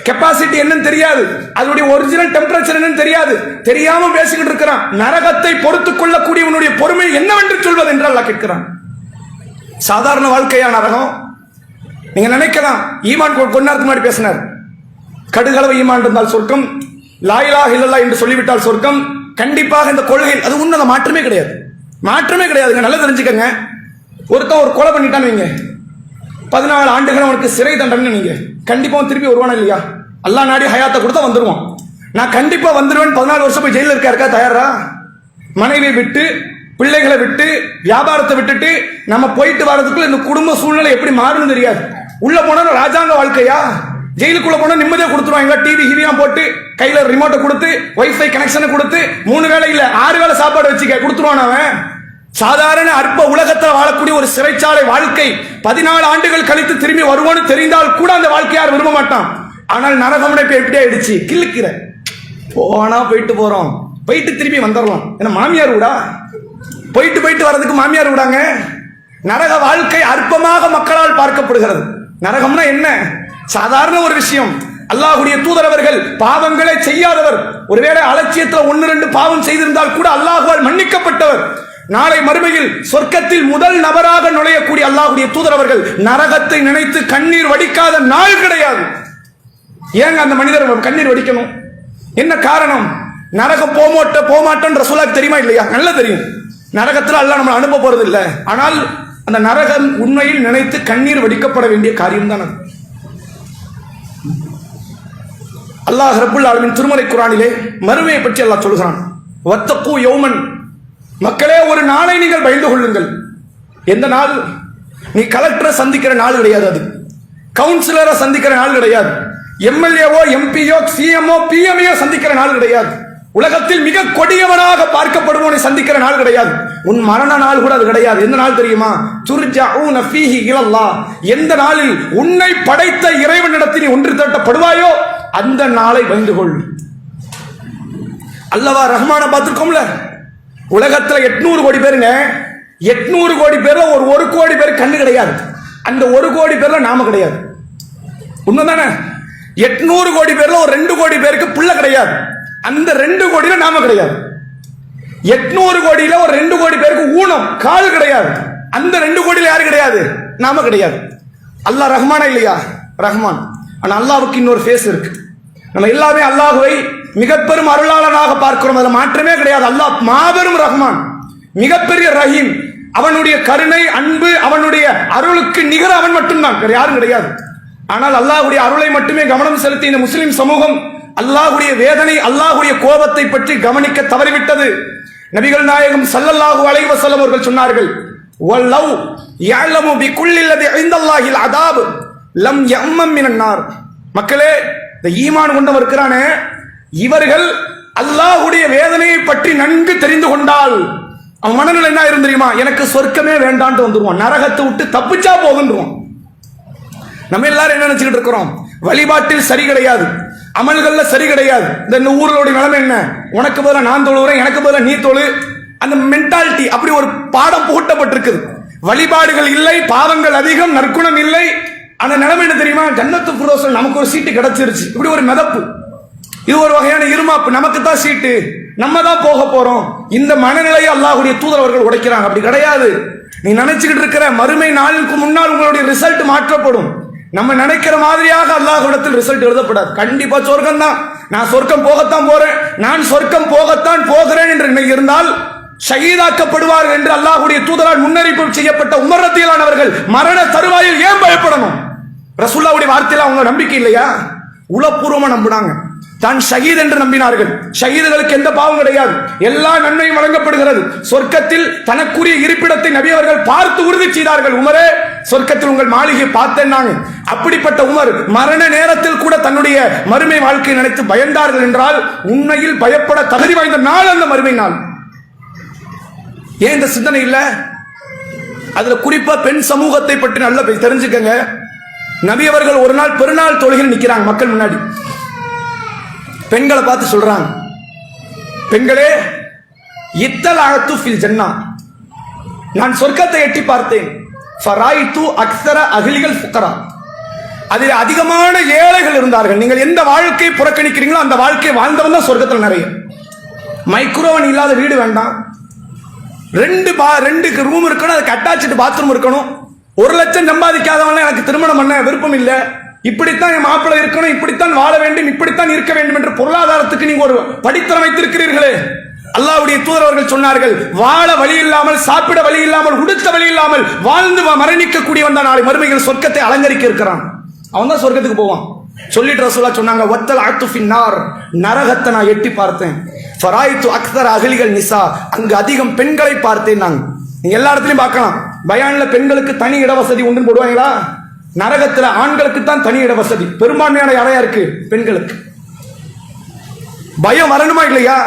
[SPEAKER 1] கெப்பாசிட்டி என்னன்னு தெரியாது, அதனுடைய ஒரிஜினல் டெம்பரேச்சர் என்னன்னு தெரியாது, தெரியாம பேசிக்கிட்டு இருக்கிறான். நரகத்தை பொறுத்துக் கொள்ளக்கூடியவனுடைய பொறுமை என்னவென்று சொல்வது என்று அல்லாஹ் கேட்கிறான். சாதாரண வாழ்க்கையா நரகம்? நீங்க நினைக்கலாம், ஈமான் கொஞ்ச நேரத்துக்கு முன்னாடி பேசினார், கடுகளவு ஈமான் இருந்தால் சொர்க்கம், லா இலாஹ இல்லல்லாஹ் என்று சொல்லிவிட்டால் சொர்க்கம். கண்டிப்பாக இந்த கொள்கை அது உண்மை, மாற்றமே கிடையாது, மாற்றமே கிடையாதுங்க. நல்லா தெரிஞ்சுக்கங்க, ஒருத்தன் ஒரு கொலை பண்ணிட்டான்னு வைங்க, 14 ஆண்டுகள் அவனுக்கு சிறை தண்டனை, நீங்க கண்டிப்பா திருப்பி வருவானா இல்லையா? அல்லாஹ் நாடி ஹயாத்தை கொடுத்தா வந்துருவான். நான் கண்டிப்பா வந்துருவேன், 14 வருஷம் போய் ஜெயில இருக்கா தயாரா? மனைவியை விட்டு பிள்ளைகளை விட்டு வியாபாரத்தை விட்டுட்டு நம்ம போயிட்டு வர்றதுக்குள்ள இந்த குடும்ப சூழ்நிலை எப்படி மாறும்னு தெரியாது. உள்ள போனா ராஜாங்க வாழ்க்கையா? ஜெயிலுக்குள்ள போனா நிம்மதியா கொடுத்துருவாங்க, டிவி ஹிவியா போட்டு கையில ரிமோட்டை கொடுத்து வைஃபை கனெக்ஷனை கொடுத்து 3 வேளை இல்ல 6 வேளை சாப்பாடு வச்சுக்க கொடுத்துருவான் அவன். சாதாரண அற்ப உலகத்தில் வாழக்கூடிய ஒரு சிறைச்சாலை வாழ்க்கை 14 ஆண்டுகள் கழித்து திரும்பி வருவோன்னு தெரிந்தால் கூட அந்த வாழ்க்கை யார் விரும்ப மாட்டான். ஆனால் நரகம் எப்படி ஆயிடுச்சு, கிள்ளுக்கிற போனா போயிட்டு போறோம், போயிட்டு திரும்பி வந்துடலாம். என்ன மாமியார் விடா? போயிட்டு போயிட்டு வர்றதுக்கு மாமியார் விடாங்க. நரக வாழ்க்கை அற்பமாக மக்களால் பார்க்கப்படுகிறது. நரகம்னா என்ன? சாதாரண ஒரு விஷயம். அல்லாஹ்வுடைய தூதர் அவர்கள் பாவங்களை செய்யாதவர், ஒருவேளை அலட்சியத்தில் 1-2 பாவம் செய்திருந்தால் கூட அல்லாஹ்வால் மன்னிக்கப்பட்டவர். நாளை மறுமையில் சொர்க்கத்தில் முதல் நபராக நுழையக்கூடிய அல்லாஹ்வுடைய தூதர் அவர்கள் நரகத்தை நினைத்து கண்ணீர் வடிக்காத நாள் கிடையாது. ஏங்க அந்த மனிதர் கண்ணீர் வடிக்கணும்? என்ன காரணம்? நரகம் போமாட்டோம் ரசூலுல்லாஹ்க்கு தெரியுமா இல்லையா? நல்லா தெரியும். நரகத்தில் அல்லாஹ் நம்ம அனுப்ப போறது இல்லை. ஆனால் அந்த நரகம் உண்மையில் நினைத்து கண்ணீர் வடிக்கப்பட வேண்டிய காரியம் தான். அல்லாஹ் ரப்புல் ஆலமீன் திருமறை குர்ஆனிலே மறுமையை பற்றி அல்லாஹ் சொல்கிறான், வத்தகு யௌமன், மக்களே ஒரு நாளை நீங்கள் பயந்து கொள்ளுங்கள். எந்த நாள்? நீ கலெக்டரை சந்திக்கிற நாள் கிடையாது, அது கவுன்சிலரை சந்திக்கிற நாள் கிடையாது, எம்எல்ஏவோ எம்பியோ சிஎம்ஓ பிஎம்ஏ சந்திக்கிற நாள் கிடையாது, உலகத்தில் மிக கொடியவனாக பார்க்கப்படுவோனை சந்திக்கிற நாள் கிடையாது, உன் மரண நாள் கூட அது கிடையாது. எந்த நாள் தெரியுமா? துர்ஜஊன ஃபீஹி இலல்லாஹ், எந்த நாளில் உன்னை படைத்த இறைவனிடத்தில் நீ ஒன்று திரட்டப்படுவாயோ அந்த நாளை பயந்து கொள். அல்லவா ரஹ்மான பார்த்திருக்கோம்ல, உலகத்துல 800 கோடி பேருங்க, 800 கோடி பேர்ல ஒரு 1 கோடி பேர் கண்ணு கிடையாது. அந்த 1 கோடி பேர்ல நாம கிடையாது. உண்மைதானே? 800 கோடி பேர்ல ஒரு 2 கோடி பேருக்கு பிள்ளை கிடையாது. அந்த 2 கோடியில நாம கிடையாது. 800 கோடியில ஒரு 2 கோடி பேருக்கு ஊனம் கால் கிடையாது. அந்த 2 கோடியில யாரு கிடையாது? நாம கிடையாது. அல்லாஹ் ரஹ்மானா இல்லையா? ரஹ்மான். ஆனா அல்லாஹ்வுக்கு இன்னொரு ஃபேஸ் இருக்கு. நம்ம எல்லாமே அல்லாஹ்வை மிகப்பெரும் அருளாளனாக பார்க்கிறோம், அதுல மாற்றமே கிடையாது. அல்லாஹ் மாபெரும் ரஹ்மான், மிகப்பெரிய ரஹீம். அவனுடைய கருணை அன்பு அவனுடைய அருளுக்கு நிகர அவன் மட்டும்தான், வேற யாரும் கிடையாது. ஆனால் அல்லாஹ்வுடைய அருளை மட்டுமே கவனம் செலுத்தி இந்த முஸ்லிம் சமூகம் அல்லாஹ்வுடைய வேதனை அல்லாஹ்வுடைய கோபத்தை பற்றி கவனிக்க தவறிவிட்டது. நபிகள் நாயகம் ஸல்லல்லாஹு அலைஹி வஸல்லம் அவர்கள் சொன்னார்கள், வல்லவ் யஅலமு பிகுல்லி லதி இன்தல்லாஹில் அதாப் லம் யம்மம் மினன் நார். மக்களே, இந்த ஈமான் கொண்டவர் இருக்கிறானே, இவர்கள் அல்லாஹ்வுடைய வேதனையை பற்றி நன்கு தெரிந்து கொண்டால் அவன் மனநிலை என்ன ஆயிரும் தெரியுமா? எனக்கு சொர்க்கமே வேண்டான்ட்டு வந்துருவான், நரகத்தை விட்டு தப்பிச்சா போதுன்றான். நம்ம எல்லாரும் என்ன நினைச்சுக்கிட்டு இருக்கிறோம்? வழிபாட்டில் சரி கிடையாது, அமல்கள்ல சரி கிடையாது. இந்த ஊர்களோட நிலைமை என்ன? உனக்கு பதிலா நான் தொழுகிறேன், எனக்கு பதிலா நீ தொழு. அந்த மென்டாலிட்டி அப்படி ஒரு பாடம் புகட்டப்பட்டிருக்குது. வழிபாடுகள் இல்லை, பாவங்கள் அதிகம், நற்குணம் இல்லை. அந்த நிலைமை என்ன தெரியுமா? ஜன்னத்து ஃபிர்தௌஸ்ல நமக்கு ஒரு சீட்டு கிடைச்சிருச்சு. இப்படி ஒரு மிதப்பு, இது ஒரு வகையான இருமாப்பு. நமக்கு தான் சீட்டு, நம்ம தான் போக போறோம். இந்த மனநிலையை அல்லாஹ்வுடைய தூதர் அவர்கள் உடைக்கிறாங்க. அப்படி கிடையாது. நீ நினைச்சுக்கிட்டு இருக்கிற மறுமை நாளுக்கு முன்னால் உங்களுடைய ரிசல்ட் மாற்றப்படும். நம்ம நினைக்கிற மாதிரியாக அல்லாஹ்விடத்தில் ரிசல்ட் எழுதப்படாது. கண்டிப்பா சொர்க்கம் தான், நான் சொர்க்கம் போகத்தான் போறேன், நான் சொர்க்கம் போகத்தான் போகிறேன் என்று இருந்தால் ஷஹீதாக்கப்படுவார்கள் என்று அல்லாஹ்வுடைய தூதரால் முன்னறிவிப்பு செய்யப்பட்ட உமர் ரலியல்லாஹு அவர்கள் மரண தருவாயில் ஏன் பயப்படணும்? ரசூலுல்லாஹ்வுடைய வார்த்தையில அவங்க நம்பிக்கை இல்லையா? உளப்பூர்வமா நம்பினாங்க. தான் ஷஹீத் என்று நம்பினார்கள். ஷஹீதுகளுக்கு எந்த பாவம் கிடையாது, எல்லா நன்மையும் வழங்கப்படுகிறது. சொர்க்கத்தில் தனக்குரிய இருப்பிடத்தை நபி அவர்கள் பார்த்து உறுதி செய்தார்கள். உமரே, சொர்க்கத்தில் உங்கள் மாளிகை பார்த்தேன். அப்படிப்பட்ட உமர் மரண நேரத்தில் கூட தன்னுடைய மறுமை வாழ்க்கையை நினைத்து பயந்தார்கள் என்றால் உண்மையில் பயப்பட தகுதி வாய்ந்த நாள் அந்த மறுமை நாள். ஏன் இந்த சிந்தனை இல்ல? அதுல குறிப்பா பெண் சமூகத்தை பற்றி நல்லா தெரிஞ்சுக்கங்க. நபி அவர்கள் ஒரு நாள் பெருநாள் தொழுகையில் நிக்கிறாங்க மக்கள் முன்னாடி. பெண்களை பார்த்து சொல்றாங்க, பெண்களே, இத்தலாத்து ஃபில் ஜன்னா, நான் சொர்க்கத்தை எட்டி பார்த்தேன். ஃபராயித்து அக்ஸர அஹ்லில் ஃபுகரா, அதில் அதிகமான ஏழைகள் இருந்தார்கள். நீங்கள் எந்த வாழ்க்கையை புறக்கணிக்கிறீங்களோ அந்த வாழ்க்கையை வாழ்ந்தவன் தான் சொர்க்கத்தில் நிறைய. மைக்ரோவன் இல்லாத வீடு வேண்டாம், ரெண்டு ரூம் இருக்கணும், அதுக்கு அட்டாச்சு பாத்ரூம் இருக்கணும். 1 லட்சம் சம்பாதிக்காதவன எனக்கு திருமணம் பண்ண விருப்பம் இல்லை, இப்படித்தான் என் மாப்பிள்ளை இருக்கணும், இப்படித்தான் வாழ வேண்டும், இப்படித்தான் இருக்க வேண்டும் என்று பொருளாதாரத்துக்கு நீங்க ஒரு படித்தரம் வைத்திருக்கிறீர்களே. அல்லாஹ்வுடைய தூதர் அவர்கள் சொன்னார்கள், வாழ வழி இல்லாமல், சாப்பிட வழி இல்லாமல், உடுத்த வழி இல்லாமல் வாழ்ந்து மரணிக்க கூடியவன் தான் நாளை மறுமையில் சொர்க்கத்தை அலங்கரிக்க இருக்கிறான். அவன் தான் சொர்க்கத்துக்கு போவான். சொல்லிட்டு ரசூலுல்லாஹ் சொன்னாங்க, வத்தல் அத்து ஃபின்னார், நரகத்தை நான் எட்டி பார்த்தேன். ஃபராயித்து அக்ஸர அஹ்லில் நிசா, அங்கு அதிகம் பெண்களை பார்த்தேன். நீங்க எல்லா இடத்துலயும் பார்க்கலாம், பயான்ல பெண்களுக்கு தனி இடவசதி உண்டுன்னு போடுவாங்களா? நரகத்துல ஆண்களுக்கு தான் தனி இட வசதி, பெரும்பான்மையான அறையா இருக்கு பெண்களுக்கு. பயம் வரணுமா இல்லையா?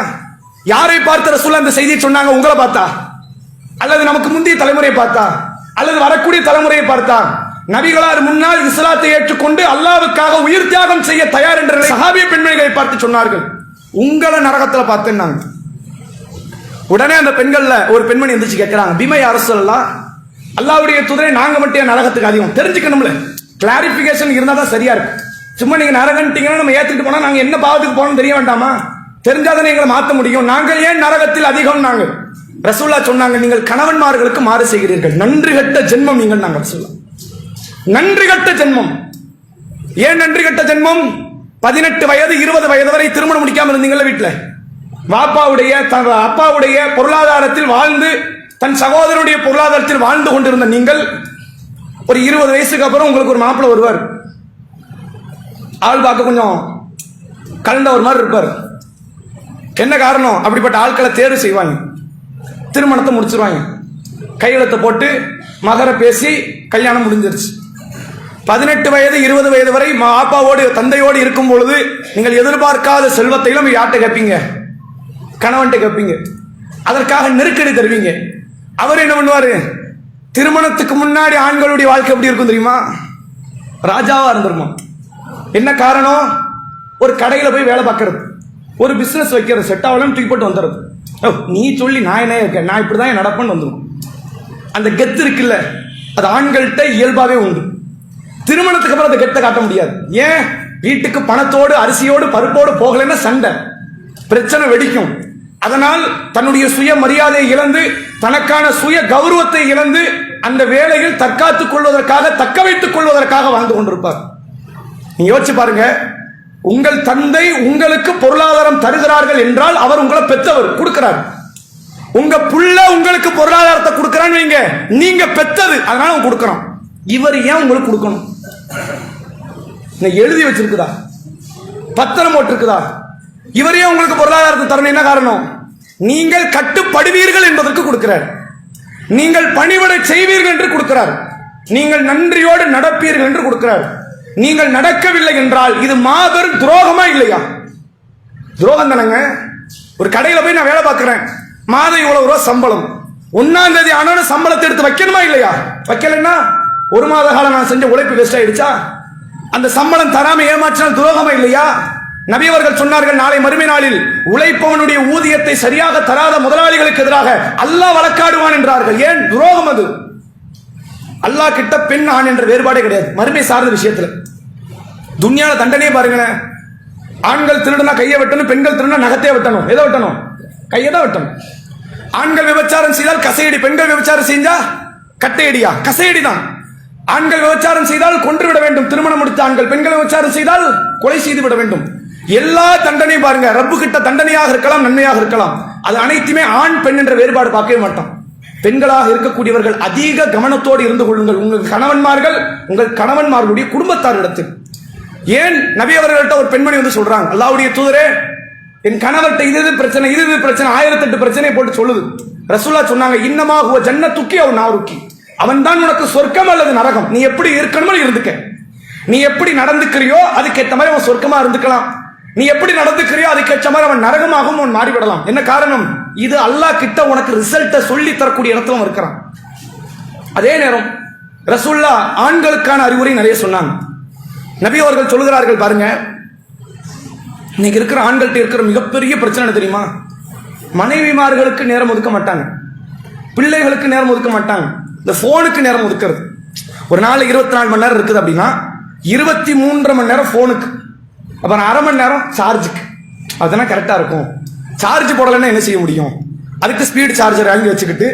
[SPEAKER 1] யாரை பார்த்த ரசூலுல்லாஹ் அந்த செய்தியை சொன்னாங்க? உங்களை பார்த்தா, அல்லது நமக்கு முந்தைய தலைமுறையை பார்த்தா, அல்லது வரக்கூடிய தலைமுறையை பார்த்தா? நபிகளார் முன்னால் இஸ்லாத்தை ஏற்றுக்கொண்டு அல்லாஹ்வுக்காக உயிர் தியாகம் செய்ய தயார் என்ற சஹாபிய பெண்மணிகளை பார்த்து சொன்னார்கள், உங்களை நரகத்துல பார்த்தேன். உடனே அந்த பெண்கள்ல ஒரு பெண்மணி எந்திரிச்சு கேட்கிறாங்க, பிமை அரசல்லாம், அல்லாஹ்வுடைய தூதரை நாங்க மட்டும் நரகத்துக்கு அதிகம் தெரிஞ்சுக்கணும்ல, கிளாரிபிகேஷன் இருந்தா தான் சரியா இருக்கு. சும்மா நீங்க நரகன்ட்டீங்கன்னா நம்ம ஏத்துட்டு போனா நாங்க என்ன பாவத்துக்கு போனோம் தெரிய வேண்டாமா? தெரிஞ்சாதானே எங்களை மாற்ற முடியும். நாங்கள் ஏன் நரகத்தில் அதிகம்? நாங்கள் ரசூலுல்லாஹ் சொன்னாங்க, நீங்கள் கணவன்மார்களுக்கு மாறு செய்கிறீர்கள், நன்றி கட்ட ஜென்மம் நீங்கள். நாங்கள் ரசூலுல்லாஹ், நன்றி கட்ட ஜென்மம். ஏன் நன்றி கட்ட ஜென்மம்? 18 வயது 20 வயது வரை திருமணம் முடிக்காம இருந்தீங்களா வீட்டுல? வாப்பாவுடைய அப்பாவுடைய பொருளாதாரத்தில் வாழ்ந்து, தன் சகோதரனுடைய பொருளாதாரத்தில் வாழ்ந்து கொண்டிருந்த நீங்கள் ஒரு 20 வயசுக்கு அப்புறம் உங்களுக்கு ஒரு மாப்பிள்ளை வருவார். ஆள் பார்க்க கொஞ்சம் கலந்த ஒரு மாதிரி இருப்பார். என்ன காரணம்? அப்படிப்பட்ட ஆட்களை தேர்வு செய்வாங்க, திருமணத்தை முடிச்சிருவாங்க, கையெழுத்தை போட்டு மகர பேசி கல்யாணம் முடிஞ்சிருச்சு. 18 வயது 20 வயது வரை அப்பாவோடு தந்தையோடு இருக்கும் பொழுது நீங்கள் எதிர்பார்க்காத செல்வத்தையும் யார்கிட்ட கேட்பீங்க? கணவன்கிட்ட கேட்பீங்க. அதற்காக நெருக்கடி தருவீங்க. அவர் என்ன பண்ணுவாரு? திருமணத்துக்கு முன்னாடி ஆண்களுடைய வாழ்க்கை எப்படி இருக்கும் தெரியுமா? ராஜாவா இருந்திருமா. என்ன காரணம்? ஒரு கடையில போய் வேலை பார்க்கறது, ஒரு பிசினஸ் வைக்கிறது, செட் ஆகலாம் தூக்கி போட்டு வந்துடுறது. நீ சொல்லி நான் என்ன இருக்கேன், நான் இப்படிதான் நடப்பேன்னு வந்துடும். அந்த கெத்து இருக்குல்ல, அது ஆண்கள்கிட்ட இயல்பாவே உண்டு. திருமணத்துக்கு அப்புறம் அந்த கெத்தை காட்ட முடியாது. ஏன்? வீட்டுக்கு பணத்தோடு அரிசியோடு பருப்போடு போகலன்னா சண்டை, பிரச்சனை வெடிக்கும். அதனால் தன்னுடைய சுய மரியாதையை இழந்து, தனக்கான சுய கௌரவத்தை இழந்து அந்த வேலையில் தற்காத்துக் கொள்வதற்காக, தக்க வைத்துக் கொள்வதற்காக வாழ்ந்து கொண்டிருப்பார். நீங்க யோசிச்சு பாருங்க, உங்கள் தந்தை உங்களுக்கு பொருளாதாரம் தருகிறார்கள் என்றால் அவர் உங்களை பெற்றவர், கொடுக்கிறார். உங்க புள்ள உங்களுக்கு பொருளாதாரத்தை கொடுக்கிறான்னு வைங்க, நீங்க பெத்தது, அதனால அவங்க கொடுக்கறான். இவர் ஏன் உங்களுக்கு கொடுக்கணும்? எழுதி வச்சிருக்குதா? பத்திரம் போட்டிருக்குதா? இவரே உங்களுக்கு பொருளாதாரத்தை தரணும். என்ன காரணம்? நீங்கள் கட்டுப்படுவீர்கள் என்பதற்கு கொடுக்கிறார், நீங்கள் பணிவிடை செய்வீர்கள் என்று கொடுக்கிறார், நீங்கள் நன்றியோடு நடப்பீர்கள் என்று கொடுக்கிறார். நீங்கள் நடக்கவில்லை என்றால் இது மாபெரும் துரோகமா இல்லையா? துரோகம் தானங்க. ஒரு கடையில போய் நான் வேலை பார்க்கிறேன், மாதம் இவ்வளவு ரூபாய் சம்பளம், 1ஆம் தேதி ஆனோட சம்பளத்தை எடுத்து வைக்கணுமா இல்லையா? வைக்கலன்னா 1 மாத காலம் நான் செஞ்ச உழைப்பு வேஸ்ட் ஆயிடுச்சா? அந்த சம்பளம் தராம ஏமாற்றினால் துரோகமா இல்லையா? நபி அவர்கள் சொன்னார்கள், நாளை மறுமை நாளில் உழைப்பவனுடைய ஊதியத்தை சரியாக தராத முதலாளிகளுக்கு எதிராக அல்லாஹ் வழக்காடுவான் என்றார்கள். ஏன்? துரோகம் அது. அல்லாஹ் கிட்ட பெண் ஆண் என்ற வேறுபாடே கிடையாது மறுமை சார்ந்த விஷயத்துல. துன்யால தண்டனையே பாருங்களேன். ஆண்கள் திருடுனா கையை வெட்டணும், பெண்கள் திருடுனா நகத்தையே வெட்டணும். எதை வெட்டணும்? கையை தான் வெட்டணும். ஆண்கள் விபச்சாரம் செய்தால் கசையடி, பெண்கள் விபச்சாரம் செஞ்சா கட்டையடியா? கசையடி தான். ஆண்கள் விபச்சாரம் செய்தால் கொன்று விட வேண்டும், திருமணம் முடித்த ஆண்கள். பெண்கள் விபச்சாரம் செய்தால் கொலை செய்து விட வேண்டும். எல்லா தண்டனையும் பாருங்க, ரப்பு கிட்ட தண்டனையாக இருக்கலாம், நன்மையாக இருக்கலாம். அது அனைத்துமே ஆண் பெண் என்ற வேறுபாடு பார்க்கவே மாட்டோம். பெண்களாக இருக்கக்கூடியவர்கள் அதிக கவனத்தோடு இருந்து கொள்ளுங்கள். உங்கள் கணவன்மார்கள், உங்கள் கணவன்மார்களுடைய குடும்பத்தாரிடத்தில் ஏன் நபி அவர்கள்ட்ட ஒரு பெண்மணி வந்து சொல்றாங்க, அல்லாஹ்வுடைய தூதரே, என் கணவர்கிட்ட இது பிரச்சனை, இது பிரச்சனை, 1008 பிரச்சனையை போட்டு சொல்லுது. ரசூலுல்லாஹ் சொன்னாங்க, இன்னமா ஹுவ ஜன்னத்துக்கி அவ் நாருக்கி, அவன் தான் உனக்கு சொர்க்கம் அல்லது நரகம். நீ எப்படி இருக்கணுமோ இருந்துக்க. நீ எப்படி நடந்துக்கிறியோ அதுக்கேற்ற மாதிரி அவன் சொர்க்கமா இருந்துக்கலாம். நீ எப்படி நடந்துக்கிறியோ அதுக்கேற்ற மாதிரி அவன் நரகமாகவும் அவன் மாறிவிடலாம். என்ன காரணம்? இது அல்லாஹ் கிட்ட உனக்கு ரிசல்ட்டை சொல்லி தரக்கூடிய இடத்துல இருக்கிறான். அதே நேரம் ரசூலுல்லாஹ் ஆண்களுக்கான அறிவுரை நிறைய சொன்னாங்க. நபி அவர்கள் சொல்கிறார்கள் பாருங்க, இன்னைக்கு இருக்கிற ஆண்கள்ட்ட இருக்கிற மிகப்பெரிய பிரச்சனை என்ன தெரியுமா? மனைவிமார்களுக்கு நேரம் ஒதுக்க மாட்டாங்க, பிள்ளைகளுக்கு நேரம் ஒதுக்க மாட்டாங்க, இந்த போனுக்கு நேரம் ஒதுக்கிறது. ஒரு நாள் 24 மணி நேரம் இருக்குது அப்படின்னா 23 மணி நேரம் போனுக்கு, அப்புறம் அரை மணி நேரம் சார்ஜுக்கு. அதெல்லாம் கரெக்டா இருக்கும். சார்ஜ் போடலைன்னா என்ன செய்ய முடியும்? அதுக்கு ஸ்பீட் சார்ஜர் வாங்கி வச்சுக்கிட்டு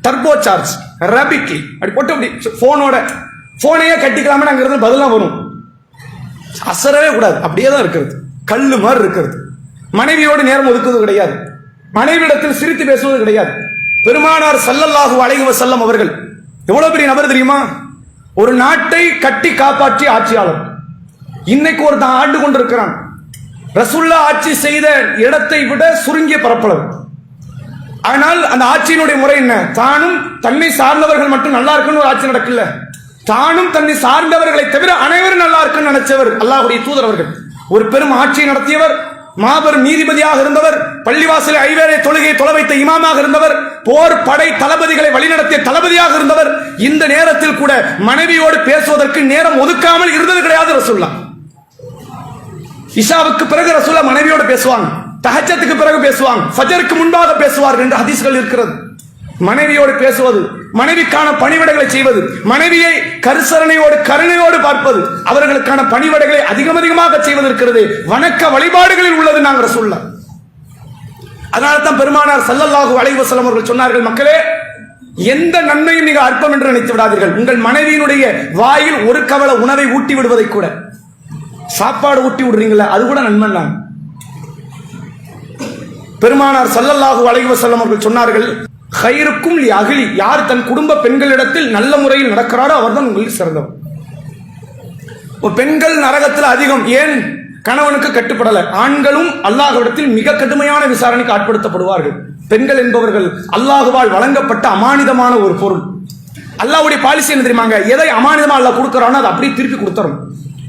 [SPEAKER 1] டர்போ சார்ஜ் ரேபிட்லி அப்படி போட்டு அப்படி போனையே கட்டிக்கலாமே அங்கிறது பதிலாக வரும். அசரவே கூடாது, அப்படியே தான் இருக்கிறது, கல்லு மாதிரி இருக்கிறது. மனைவியோடு நேரம் ஒதுக்குவது கிடையாது, மனைவியிடத்தில் சிரித்து பேசுவது கிடையாது. பெருமானார் ஸல்லல்லாஹு அலைஹி வஸல்லம் அவர்கள் எவ்வளவு பெரிய நபர் தெரியுமா? ஒரு நாட்டை கட்டி காப்பாற்றிய ஆட்சியாளர். இன்னைக்கு ஒருத்தன் ஆண்டு கொண்டிருக்கிறான். ரசூலுல்லாஹ் ஆட்சி செய்த இடத்தை விட சுருங்கிய பரப்பளவு. ஆனால் அந்த ஆட்சியினுடைய முறை என்ன? தானும் தன்னை சார்ந்தவர்கள் மட்டும் நல்லா இருக்குன்னு ஒரு ஆட்சி நடக்கல, தானும் தன்னை சார்ந்தவர்களை தவிர அனைவரும் நல்லா இருக்குன்னு நினைச்சவர் அல்லாஹ்வுடைய தூதர் அவர்கள். ஒரு பெரும் ஆட்சியை நடத்தியவர், மாபெரும் நீதிபதியாக இருந்தவர், பள்ளிவாசலை ஐவேளை தொழுகை தொலை வைத்த இமாமாக இருந்தவர், போர் படை தளபதிகளை வழிநடத்திய தளபதியாக இருந்தவர். இந்த நேரத்தில் கூட மனைவியோடு பேசுவதற்கு நேரம் ஒதுக்காமல் இருந்தது கிடையாது ரசூலுல்லாஹ். இஷாவுக்கு பிறகு ரசூலுல்லாஹ் மனைவியோடு பேசுவாங்க, தஹஜ்ஜத்துக்கு பிறகு பேசுவாங்க, ஃபஜருக்கு முன்பாக பேசுவார்கள் என்று ஹதீஸ்கள் இருக்கிறது. மனைவியோடு பேசுவது, மனைவிக்கான பணிவிடைகளை செய்வது, மனைவியை கருசரணையோடு கருணையோடு பார்ப்பது, அவர்களுக்கான பணிவிடைகளை அதிகமாக செய்வது இருக்கிறது, வணக்க வழிபாடுகளில் உள்ளது. நாங்கள் ரசூலுல்லாஹ் அதனால தான் பெருமானார் ஸல்லல்லாஹு அலைஹி வஸல்லம் அவர்கள் சொன்னார்கள், மக்களே, எந்த நன்மையும் நீங்கள் அற்பம் என்று நினைத்து விடாதீர்கள். உங்கள் மனைவியினுடைய வாயில் ஒரு கவள உணவை ஊட்டி விடுவதை கூட, சாப்பாடு ஊட்டி விடுறீங்களா, அது கூட நன்மை தான். பெருமானார் ஸல்லல்லாஹு அலைஹி வஸல்லம் அவர்கள் சொன்னார்கள், கைருக்கும் லி அஹ்லி, யார் தன் குடும்ப பெண்களிடத்தில் நல்ல முறையில் நடக்கிறாரோ அவர்தான் உங்களுக்கு சிறந்தவர். பெண்கள் நரகத்தில் அதிகம். ஏன்? கணவனுக்கு கட்டுப்படல. ஆண்களும் அல்லாஹ்விடத்தில் மிக கடுமையான விசாரணைக்கு ஆட்படுத்தப்படுவார்கள். பெண்கள் என்பவர்கள் அல்லாஹுவால் வழங்கப்பட்ட அமானிதமான ஒரு பொருள். அல்லாஹ்வுடைய பாலிசி என்ன தெரியுமாங்க? எதை அமானிதமா அல்லாஹ் கொடுக்கறானோ அதை அப்படியே திருப்பி கொடுத்துறோம்.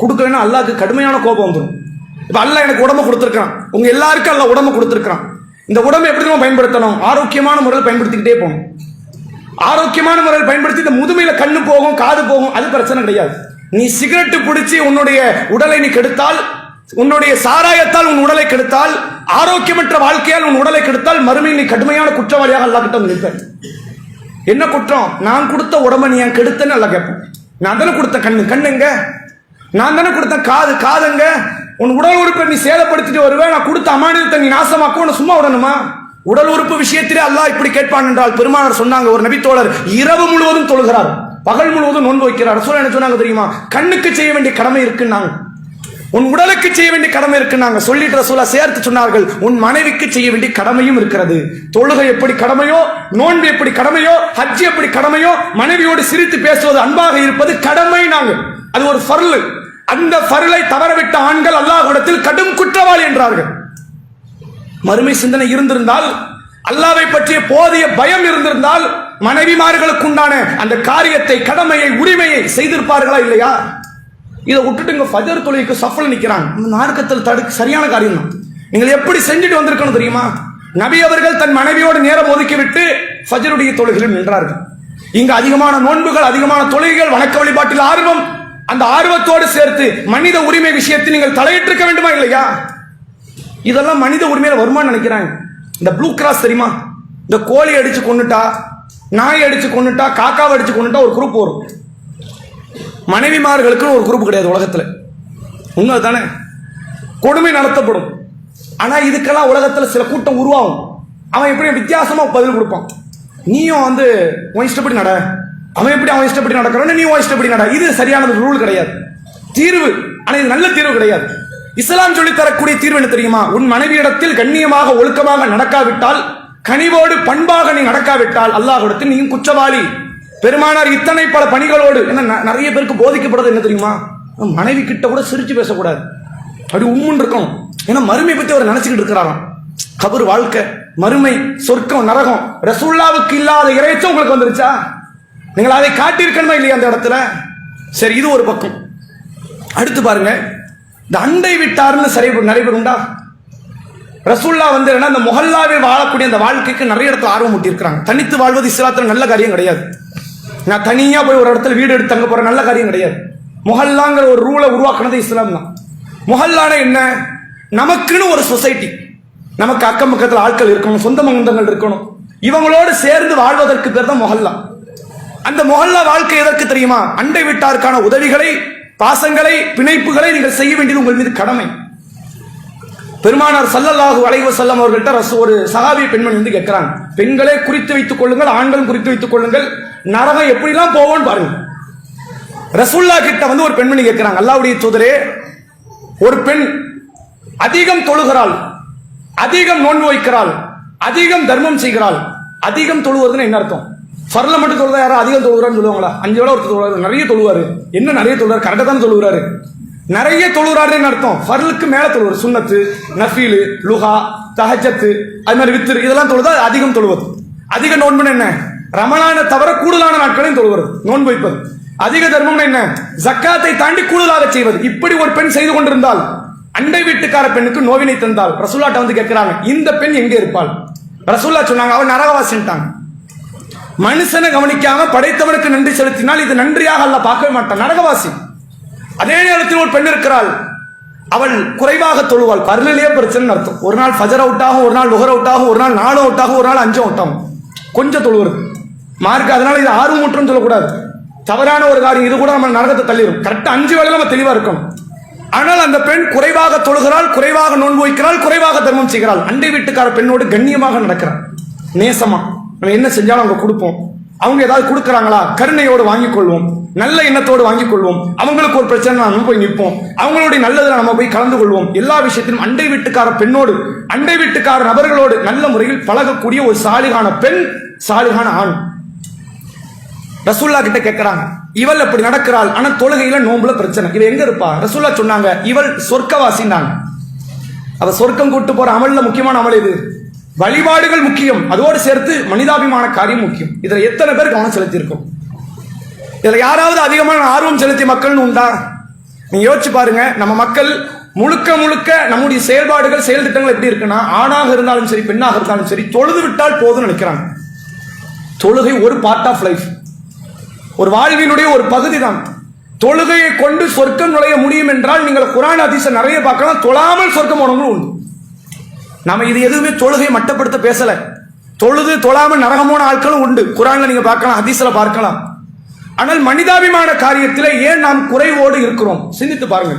[SPEAKER 1] கொடுக்கலன்னா அல்லாஹ்க்கு கடுமையான கோபம் வந்துடும். இப்ப அல்லாஹ் எனக்கு உடம்பு கொடுத்திருக்கான், உங்க எல்லாருக்கும் அல்லாஹ் உடம்பு கொடுத்திருக்கான். இந்த உடம்பை எப்படி நம்ம பயன்படுத்தணும்? ஆரோக்கியமான முறையில் பயன்படுத்திக்கிட்டே போகணும். ஆரோக்கியமான முறையில் பயன்படுத்தி இந்த முதுமையில கண்ணு போகும், காது போகும், அது பிரச்சனை கிடையாது. நீ சிகரெட்டு பிடிச்சி உன்னுடைய உடலை நீ கெடுத்தால், உன்னுடைய சாராயத்தால் உன் உடலை கெடுத்தால், ஆரோக்கியமற்ற வாழ்க்கையால் உன் உடலை கெடுத்தால், மறுமையில் நீ கடுமையான குற்றவாளியாக அல்லாஹ் கிட்ட நிற்பேன். என்ன குற்றம்? நான் கொடுத்த உடம்பை நீ என் கெடுத்தன்னு அல்லாஹ் கேட்பேன். நான் தானே கொடுத்த கண்ணுங்க, நான் தானே கொடுத்த காதுங்க, உன் உடல் உறுப்பை நீ சேதப்படுத்திட்டு வருவேன், நான் கொடுத்த அமானிதத்தை நீ நாசமாக்க உன்னை சும்மா விடணுமா? உடல் உறுப்பு விஷயத்திலே அல்லாஹ் இப்படி கேட்பான் என்றால், பெருமானார் சொன்னாங்க, ஒரு நபித்தோழர் இரவு முழுவதும் தொழுகிறார், பகல் முழுவதும் நோன்பு வைக்கிறார். ரசூலுல்லாஹ் என்ன சொன்னாங்க தெரியுமா? கண்ணுக்கு செய்ய வேண்டிய கடமை இருக்குன்னாங்க, உன் உடலுக்கு செய்ய வேண்டிய கடமை இருக்குன்னாங்க. சொல்லிட்டு ரசூலுல்லாஹ் சேர்த்து சொன்னார்கள், உன் மனைவிக்கு செய்ய வேண்டிய கடமையும் இருக்கிறது. தொழுகை எப்படி கடமையோ, நோன்பு எப்படி கடமையோ, ஹஜ் எப்படி கடமையோ, மனைவியோடு சிரித்து பேசுவது, அன்பாக இருப்பது கடமை. நாங்கள் அது ஒரு ஃபர்லு. அந்த ஃபர்லை தவறவிட்ட ஆண்கள் அல்லாஹ்விடத்தில் கடும் குற்றவாளி என்றார்கள். மறுமை சிந்தனை இருந்திருந்தால், அல்லாஹ்வை பற்றிய போதிய பயம் இருந்திருந்தால், மனைவிமார்களுக்கு உண்டான அந்த காரியத்தை, கடமையை, உரிமையை செய்திருப்பார்களா இல்லையா? இதை விட்டுட்டு ஃபஜர் தொழுகைக்கு சஃப்ல நிக்கிறாங்க. மார்க்கத்தில் தடுக்க சரியான காரியம் தான். நீங்கள் எப்படி செஞ்சுட்டு வந்திருக்கணும் தெரியுமா? நபி அவர்கள் தன் மனைவியோடு நேரம் ஒதுக்கிவிட்டு ஃபஜருடைய தொழுகையில் நின்றார்கள். இங்கு அதிகமான நோன்புகள், அதிகமான தொழுகைகள், வணக்க வழிபாட்டில் ஆர்வம். அந்த ஆர்வத்தோடு சேர்த்து மனித உரிமை விஷயத்தில் நீங்கள் தலையிட்டிருக்க வேண்டுமா இல்லையா? இதெல்லாம் மனித உரிமையில வருமானு நினைக்கிறாங்க. இந்த ப்ளூ கிராஸ் தெரியுமா? இந்த கோழி அடிச்சு கொண்டுட்டா, நாய் அடிச்சு கொண்டுட்டா, காக்காவை அடிச்சு கொண்டுட்டா ஒரு குரூப் வரும். மனைவிமார்களுக்கு ஒரு குரூப் கிடையாது உலகத்தில். உண்மை தானே? கொடுமை நடத்தப்படும். ஆனா இதுக்கெல்லாம் உலகத்தில் சில கூட்டம் உருவாகும். அவன் எப்படி வித்தியாசமா பதில் கொடுப்பான். நீயும் உன் இஷ்டப்படி நட, அவன் எப்படி அவன் இஷ்டப்படி நடக்கிறான், நீ உன் இஷ்டப்படி நட. இது சரியான ரூல் கிடையாது, தீர்வு. ஆனா இது நல்ல தீர்வு கிடையாது. இஸ்லாம் சொல்லி தரக்கூடிய தீர்வு என்ன தெரியுமா? உன் மனைவியிடத்தில் கண்ணியமாக ஒழுக்கமாக நடக்காவிட்டால், கனிவோடு பண்பாக நீ நடக்காவிட்டால், அல்லாஹ்விடத்தில் நீயும் குற்றவாளி. பெருமானார் இத்தனை பல பணிகளோடு, என்ன நிறைய பேருக்கு போதிக்கப்படுறது என்ன தெரியுமா? மனைவி கிட்ட கூட சிரிச்சு பேசக்கூடாது, அப்படி உம்முன்னு இருக்கணும். ஏன்னா மறுமை பத்தி அவர் நினைச்சுக்கிட்டு இருக்கிறாராம். கபர் வாழ்க்கை, மறுமை, சொர்க்கம், நரகம். ரசூலுல்லாவுக்கு இல்லாத இறைச்சம் உங்களுக்கு வந்துருச்சா? நீங்கள் அதை காட்டியிருக்கணுமா இல்லையா அந்த இடத்துல? சரி, இது ஒரு பக்கம். அடுத்து பாருங்க, இந்த அண்டை விட்டார்னு நிறைய பேர் உண்டா? ரசூல்லா வந்து என்ன, அந்த முஹல்லாவில் வாழக்கூடிய அந்த வாழ்க்கைக்கு நிறைய இடத்துல ஆர்வம் ஊட்டி இருக்கிறாங்க. தனித்து வாழ்வது இஸ்லாத்துல நல்ல காரியம் கிடையாது. நான் தனியா போய் ஒரு இடத்துல வீடு எடுத்து தங்க போற நல்ல காரியம் கிடையாது. முஹல்லாங்கிற ஒரு ரூலை உருவாக்குனது இஸ்லாம் தான். முஹல்லான என்ன? நமக்குன்னு ஒரு சொசைட்டி, நமக்கு அக்கம் பக்கத்தில் ஆட்கள் இருக்கணும், சொந்த பந்தங்கள் இருக்கணும், இவங்களோடு சேர்ந்து வாழ்வதற்கு பேர் தான் முஹல்லா. அந்த முஹல்லா வாழ்க்கை எதற்கு தெரியுமா? அண்டை வீட்டாருக்கான உதவிகளை, பாசங்களை, பிணைப்புகளை நீங்கள் செய்ய வேண்டியது உங்கள் மீது கடமை. பெருமானார் ஸல்லல்லாஹு அலைஹி வஸல்லம் அவர்கள்ட்ட ஒரு சஹாபி பெண்மணி வந்து கேட்கிறாங்க, பெண்களே குறித்து வைத்துக் கொள்ளுங்கள், ஆண்களும் குறித்து வைத்துக் கொள்ளுங்கள், நரகம் எப்படிலாம் போவோம்னு பாருங்க. ரசூல்லா கிட்ட வந்து ஒரு பெண்மணி கேட்கிறாங்க, அல்லாஹ்வுடைய தூதரே, ஒரு பெண் அதிகம் தொழுகிறாள், அதிகம் நோன்பு வைக்கிறாள், அதிகம் தர்மம் செய்கிறாள். அதிகம் தொழுவதுன்னு என்ன அர்த்தம்? ஃபர்ல மட்டும் தொழுதா யாரும் அதிகம் தொழுகிறான்னு சொல்லுவாங்களா? 5 வேளை ஒருத்தர் தொழுவாரு, நிறைய தொழுவாரு. என்ன நிறைய தொழுவாரு? கரெக்டாக தான் தொழுகிறாரு. நிறைய தொழுகிறாருன்னு அர்த்தம் ஃபர்லுக்கு மேல தொழுவாரு. சுன்னத்து, நஃபீலு, லுஹா, தஹஜ்ஜத், அது மாதிரி வித்ர், இதெல்லாம் தொழுதா அதிகம் தொழுவது. அதிக நோன்புன்னு என்ன? ரமலானை தவிர கூடுதலான நாட்களையும் தொழுவது, நோன்பு வைப்பது. அதிக தர்மம்னு என்ன? ஜக்காத்தை தாண்டி கூடுதலாக செய்வது. இப்படி ஒரு பெண் செய்து கொண்டிருந்தால், அண்டை வீட்டுக்கார பெண்ணுக்கு நோவினை தந்தால், ரசூல்லாட்ட வந்து கேட்கிறாங்க, இந்த பெண் எங்கே இருப்பாள்? ரசூல்லா சொன்னாங்க, அவன் நரகவாசின்ட்டாங்க. மனுஷனை கவனிக்காம படைத்தவனுக்கு நன்றி செலுத்தினால் இது நன்றியாக அல்ல பார்க்கவே மாட்டான், நரகவாசி. அதே நேரத்தில் ஒரு பெண் இருக்கிறாள், அவள் குறைவாக தொழுவாள். பர்லிலேயே பிரச்சனை அர்த்தம். ஒரு நாள் ஃபஜர் அவுட் ஆகும், ஒரு நாள் லுஹர் அவுட் ஆகும், ஒரு நாள் 4 அவுட் ஆகும், ஒரு நாள் 5 அவுட் ஆகும். கொஞ்சம் தொழுவது மார்க். அதனால இது ஆர்வமுற்றும் சொல்லக்கூடாது, தவறான ஒரு காரியம். இது கூட நம்ம நரகத்தை தள்ளிடும். கரெக்டா 5 வேளை நம்ம தெளிவா இருக்கணும். ஆனால் அந்த பெண் குறைவாக தொழுகிறாள், குறைவாக நோன்பு வைக்கிறாள், குறைவாக தர்மம் செய்கிறாள். அண்டை வீட்டுக்கார பெண்ணோடு கண்ணியமாக நடக்கிறாள், நேசமா. நம்ம என்ன செஞ்சாலும் அவங்க கொடுப்போம். அவங்க ஏதாவது கொடுக்குறாங்களா, கருணையோடு வாங்கிக் கொள்வோம், நல்ல எண்ணத்தோடு வாங்கிக் கொள்வோம். அவங்களுக்கு ஒரு பிரச்சனை, நம்ம போய் நிற்போம், அவங்களுடைய நல்லதுல நம்ம போய் கலந்து கொள்வோம். எல்லா விஷயத்திலும் அண்டை வீட்டுக்கார பெண்ணோடு, அண்டை வீட்டுக்கார நபர்களோடு நல்ல முறையில் பழகக்கூடிய ஒரு சாலிகான பெண், சாலிகான ஆண். ரசூல்லா கிட்ட கேட்கிறாங்க, இவள் அப்படி நடக்கிறாள், ஆனா தொழுகையில நோம்புல பிரச்சனை, இவ எங்க இருப்பா? ரசூல்லா சொன்னாங்க, இவள் சொர்க்கவாசின்னாங்க. அவ சொர்க்கம் கூட்டு போற அமல்ல முக்கியமான அமல் இது. வழிபாடுகள் முக்கியம், அதோடு சேர்த்து மனிதாபிமான காரியம் முக்கியம். இதுல எத்தனை பேர் கவனம் செலுத்தி இருக்கும்? இதுல யாராவது அதிகமான ஆர்வம் செலுத்திய மக்கள் உண்டா? நீங்க யோசிச்சு பாருங்க. நம்ம மக்கள் முழுக்க முழுக்க நம்முடைய செயல்பாடுகள், செயல் திட்டங்கள் எப்படி இருக்குன்னா, ஆணாக இருந்தாலும் சரி, பெண்ணாக இருந்தாலும் சரி, தொழுது விட்டால் போதும்னு நினைக்கிறாங்க. தொழுகை ஒரு பார்ட் ஆஃப் லைஃப், ஒரு வாழ்வினுடைய ஒரு பகுதி தான். தொழுகையை கொண்டு சொர்க்கம் நுழைய முடியும் என்றால் நீங்கள் குர்ஆன் ஹதீஸை நிறைய பார்க்கலாம். தொழாமல் சொர்க்கம் போனவங்களும் உண்டு. நாம இது எதுவுமே தொழுகையை மட்டப்படுத்த பேசல. தொழுது தொழாமல் நரகமான ஆட்களும் உண்டு, குர்ஆன்ல நீங்க பார்க்கலாம், ஹதீஸ்ல பார்க்கலாம். ஆனால் மனிதாபிமான காரியத்தில் ஏன் நாம் குறைவோடு இருக்கிறோம்? சிந்தித்து பாருங்க.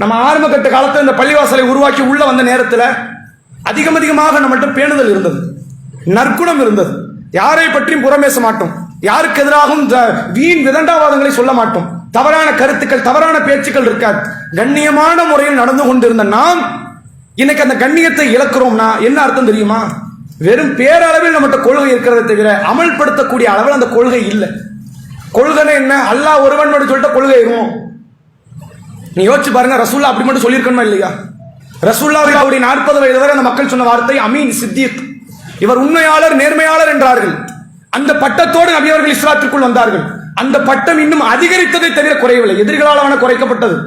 [SPEAKER 1] நம்ம ஆரம்ப கட்ட காலத்தில் இந்த பள்ளிவாசலை உருவாக்கி உள்ள வந்த நேரத்தில் அதிகமாக நம்மகிட்ட பேணுதல் இருந்தது, நற்குணம் இருந்தது. யாரை பற்றியும் புறமேச மாட்டோம், யாருக்கு எதிராகவும் வீண் விதண்டாவாதங்களை சொல்ல மாட்டோம், தவறான கருத்துக்கள், தவறான பேச்சுக்கள் இருக்காது. கண்ணியமான முறையில் நடந்து கொண்டிருந்த நாம் இன்னைக்கு அந்த கண்ணியத்தை இழக்கிறோம்னா என்ன அர்த்தம் தெரியுமா? வெறும் பேரளவில் நம்மகிட்ட கொள்கை இருக்கிறத தவிர அமல்படுத்தக்கூடிய அளவில் அந்த கொள்கை இல்லை. கொள்கை என்ன? அல்லாஹ் ஒருவன் மட்டும் சொல்லிட்டு கொள்கை இருக்கும். நீ யோசிச்சு பாருங்க, ரசூல்லா அப்படி மட்டும் சொல்லியிருக்கணுமா இல்லையா? ரசூலுல்லாஹ்வுடைய 40 வயது வரை அந்த மக்கள் சொன்ன வார்த்தை அமீன், சித்திக். இவர் உண்மையாளர், நேர்மையாளர் என்றார்கள். அந்த பட்டத்தோடு நபி அவர்கள் இஸ்லாத்திற்குள் வந்தார்கள். அந்த பட்டம் இன்னும் அதிகரித்ததை தவிர குறையவில்லை. எதிரிகளால் குறைக்கப்பட்டது.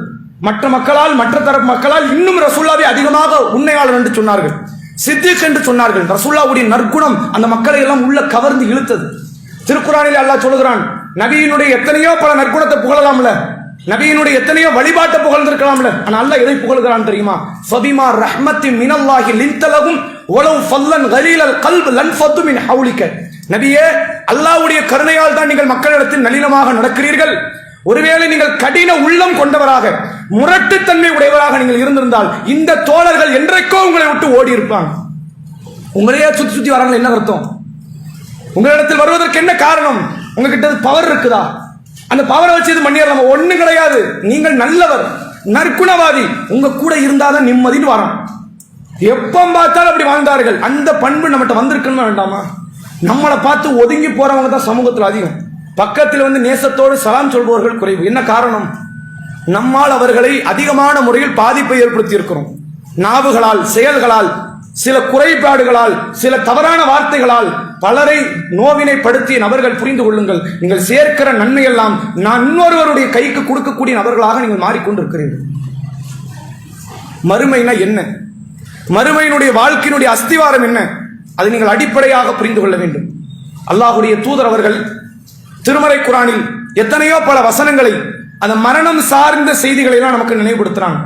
[SPEAKER 1] மற்ற மக்களால், மற்ற தரப்பு மக்களால் இன்னும் ரசூலுல்லாஹ்வை அதிகமாக உண்மையாளர் என்று சொன்னார்கள், சித்திக் என்று சொன்னார்கள். ரசூலுல்லாஹ்வுடைய நற்குணம் அந்த மக்களை எல்லாம் உள்ள கவர்ந்து இழுத்தது. திருக்குர்ஆனில் அல்லாஹ் சொல்கிறான், நபியினுடைய எத்தனையோ பல நற்குணத்தை புகழலாம்ல, நபியினுடைய எத்தனையோ வழிபாட்டை புகழ்ந்திருக்கலாம்ல. ஆனா அல்லாஹ் எதை புகழ்கிறான் தெரியுமா? ஃபபிமா ரஹ்மத்தின் மினல்லாஹி லின்தலகும் வலவ் ஃபல்லன் கலீலல் கல்ப் லன்ஃபது மின் ஹவுலிக. நபியே, அல்லாஹ்வுடைய கருணையால் தான் நீங்கள் மக்களிடத்தில் நளினமாக நடக்கிறீர்கள். ஒருவேளை நீங்கள் கடின உள்ளம் கொண்டவராக, முரட்டுத்தன்மை உடையவராக நீங்கள் இருந்திருந்தால் இந்த தோழர்கள் என்றைக்கோ உங்களை விட்டு ஓடி இருப்பாங்க. உங்களையே சுத்தி சுத்தி வராங்க. என்ன அர்த்தம்? உங்களிடத்தில் வருவதற்கு என்ன காரணம்? உங்ககிட்ட பவர் இருக்குதா? அந்த பவரை வச்சு இது பண்ணிடலாம்? ஒண்ணு கிடையாது. நீங்கள் நல்லவர், நற்குணவாதி, உங்க கூட இருந்தாதான் நிம்மதின்னு வரோம். எப்ப பார்த்தாலும் அப்படி வாழ்ந்தார்கள். அந்த பண்பு நம்மகிட்ட வந்திருக்கணுமா வேண்டாமா? நம்மளை பார்த்து ஒதுங்கி போறவங்க தான் சமூகத்தில் அதிகம். பக்கத்தில் வந்து நேசத்தோடு சலாம் சொல்பவர்கள் குறைவு. என்ன காரணம்? நம்மால் அவர்களை அதிகமான முறையில் பாதிப்பை ஏற்படுத்தி இருக்கிறோம். நாவுகளால், செயல்களால், சில குறைபாடுகளால், சில தவறான வார்த்தைகளால் பலரை நோவினைப்படுத்திய நபர்கள் புரிந்து கொள்ளுங்கள், நீங்கள் சேர்க்கிற நன்மை எல்லாம் நான் இன்னொருவருடைய கைக்கு கொடுக்கக்கூடிய நபர்களாக நீங்கள் மாறிக்கொண்டிருக்கிறீர்கள். மறுமைனா என்ன? மறுமையினுடைய வாழ்க்கையினுடைய அஸ்திவாரம் என்ன? அதை நீங்கள் அடிப்படையாக புரிந்து கொள்ள வேண்டும். அல்லாஹ்வுடைய தூதர் அவர்கள் திருமறை குர்ஆனில் எத்தனையோ பல வசனங்களை அந்த மரணம் சார்ந்த செய்திகளை எல்லாம் நமக்கு நினைவுபடுத்துறாங்க.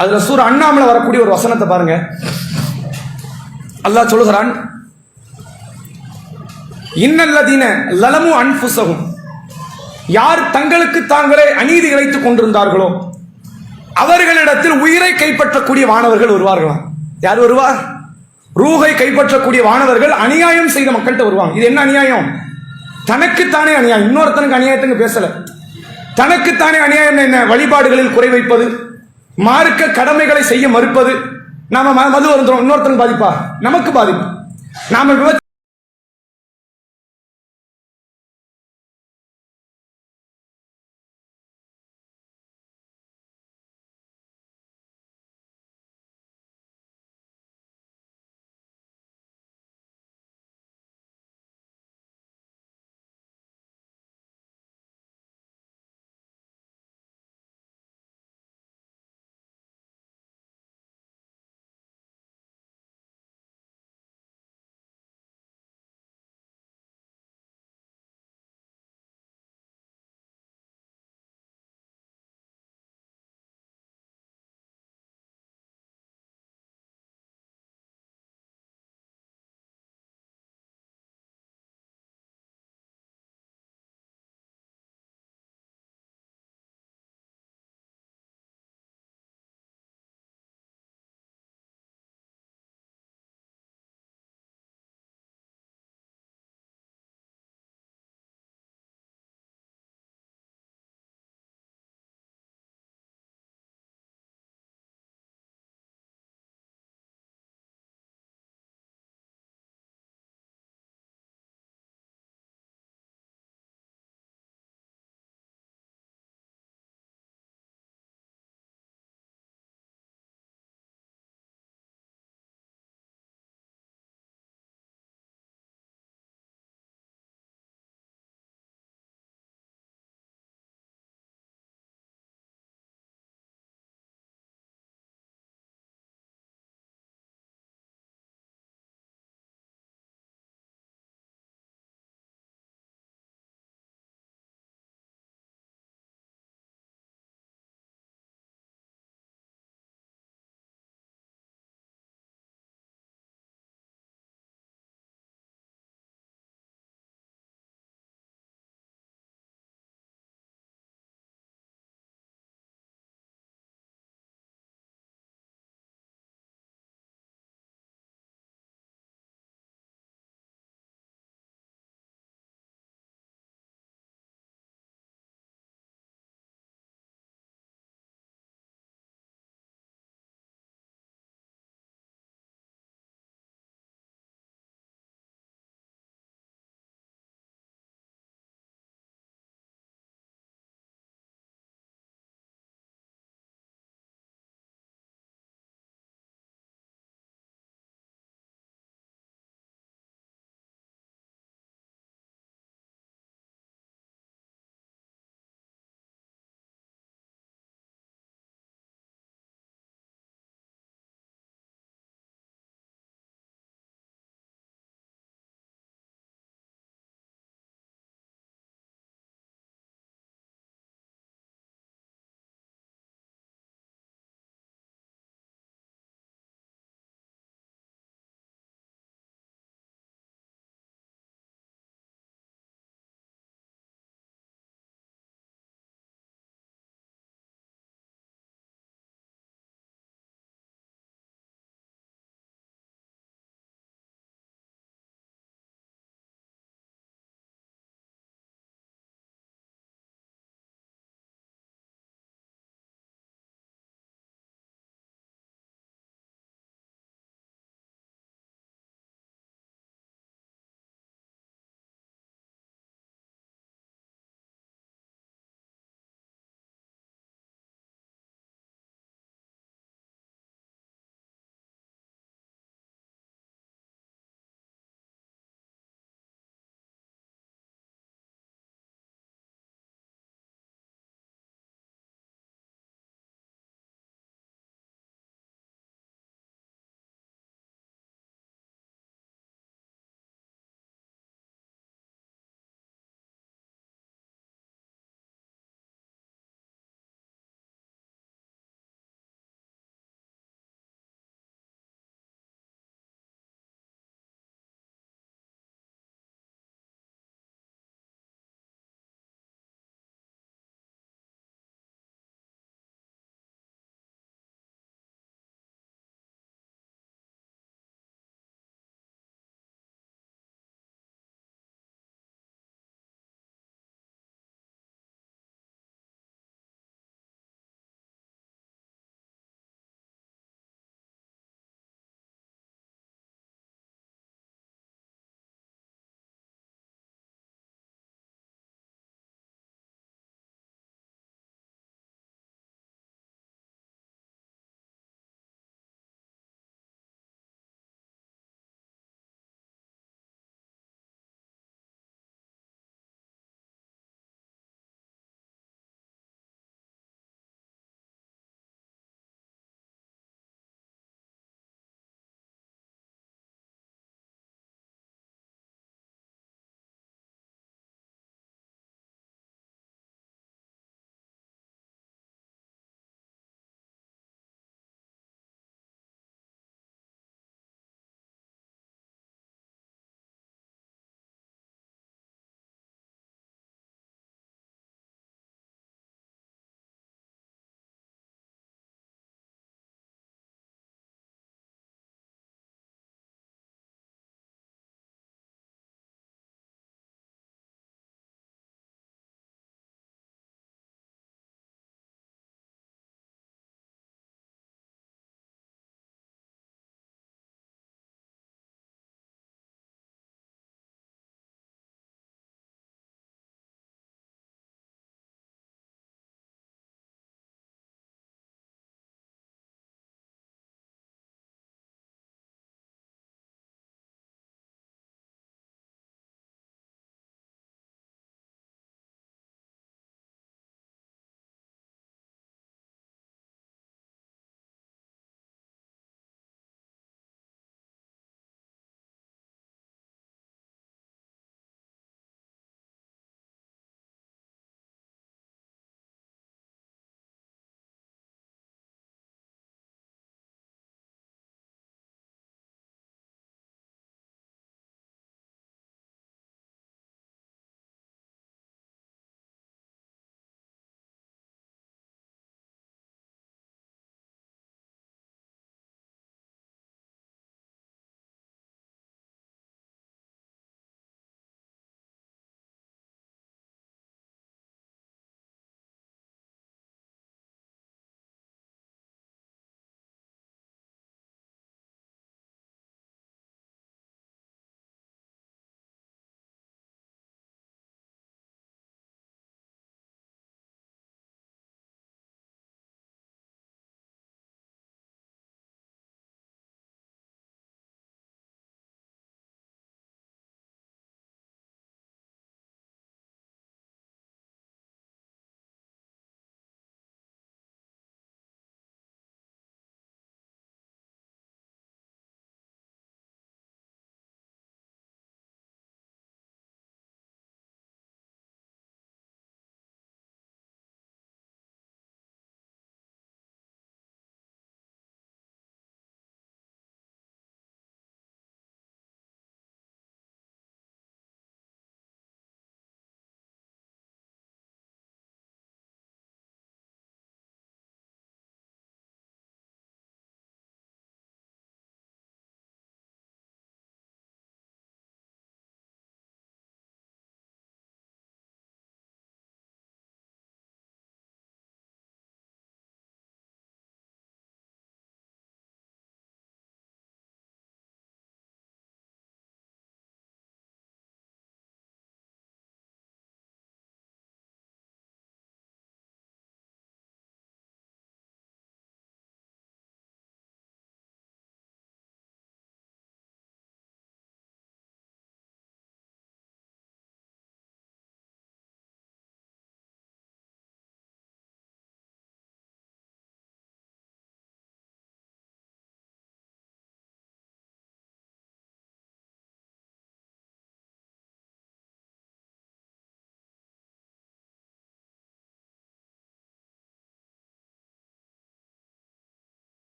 [SPEAKER 1] அதுல சூரா அன்ஆம்ல வரக்கூடிய ஒரு வசனத்தை பாருங்க. அல்லாஹ் சொல்கிறான், இன்னல்லதீன லலமு அன்ஃபுஸஹும், யார் தங்களுக்கு தாங்களே அநீதி இழைத்துக் கொண்டிருந்தார்களோ அவர்களிடத்தில் உயிரை கைப்பற்றக்கூடிய வானவர்கள் வருவார்களாம். யார் வருவார்? ரூஹை கைப்பற்றக்கூடிய வானவர்கள் அநியாயம் செய்த மக்கள்கிட்ட வருவாங்க. இது என்ன அநியாயம்? தனக்குத்தானே அநியாயம், இன்னொருத்தனுக்கு அநியாயத்துக்கு பேசல. தனக்குத்தானே அநியாயம் என்ன? வழிபாடுகளில் குறை வைப்பது, மார்க்க கடமைகளை செய்ய மறுப்பது. நாம மது வருந்தோம், இன்னொருத்தனுக்கு பாதிப்பா? நமக்கு பாதிப்பு. நாம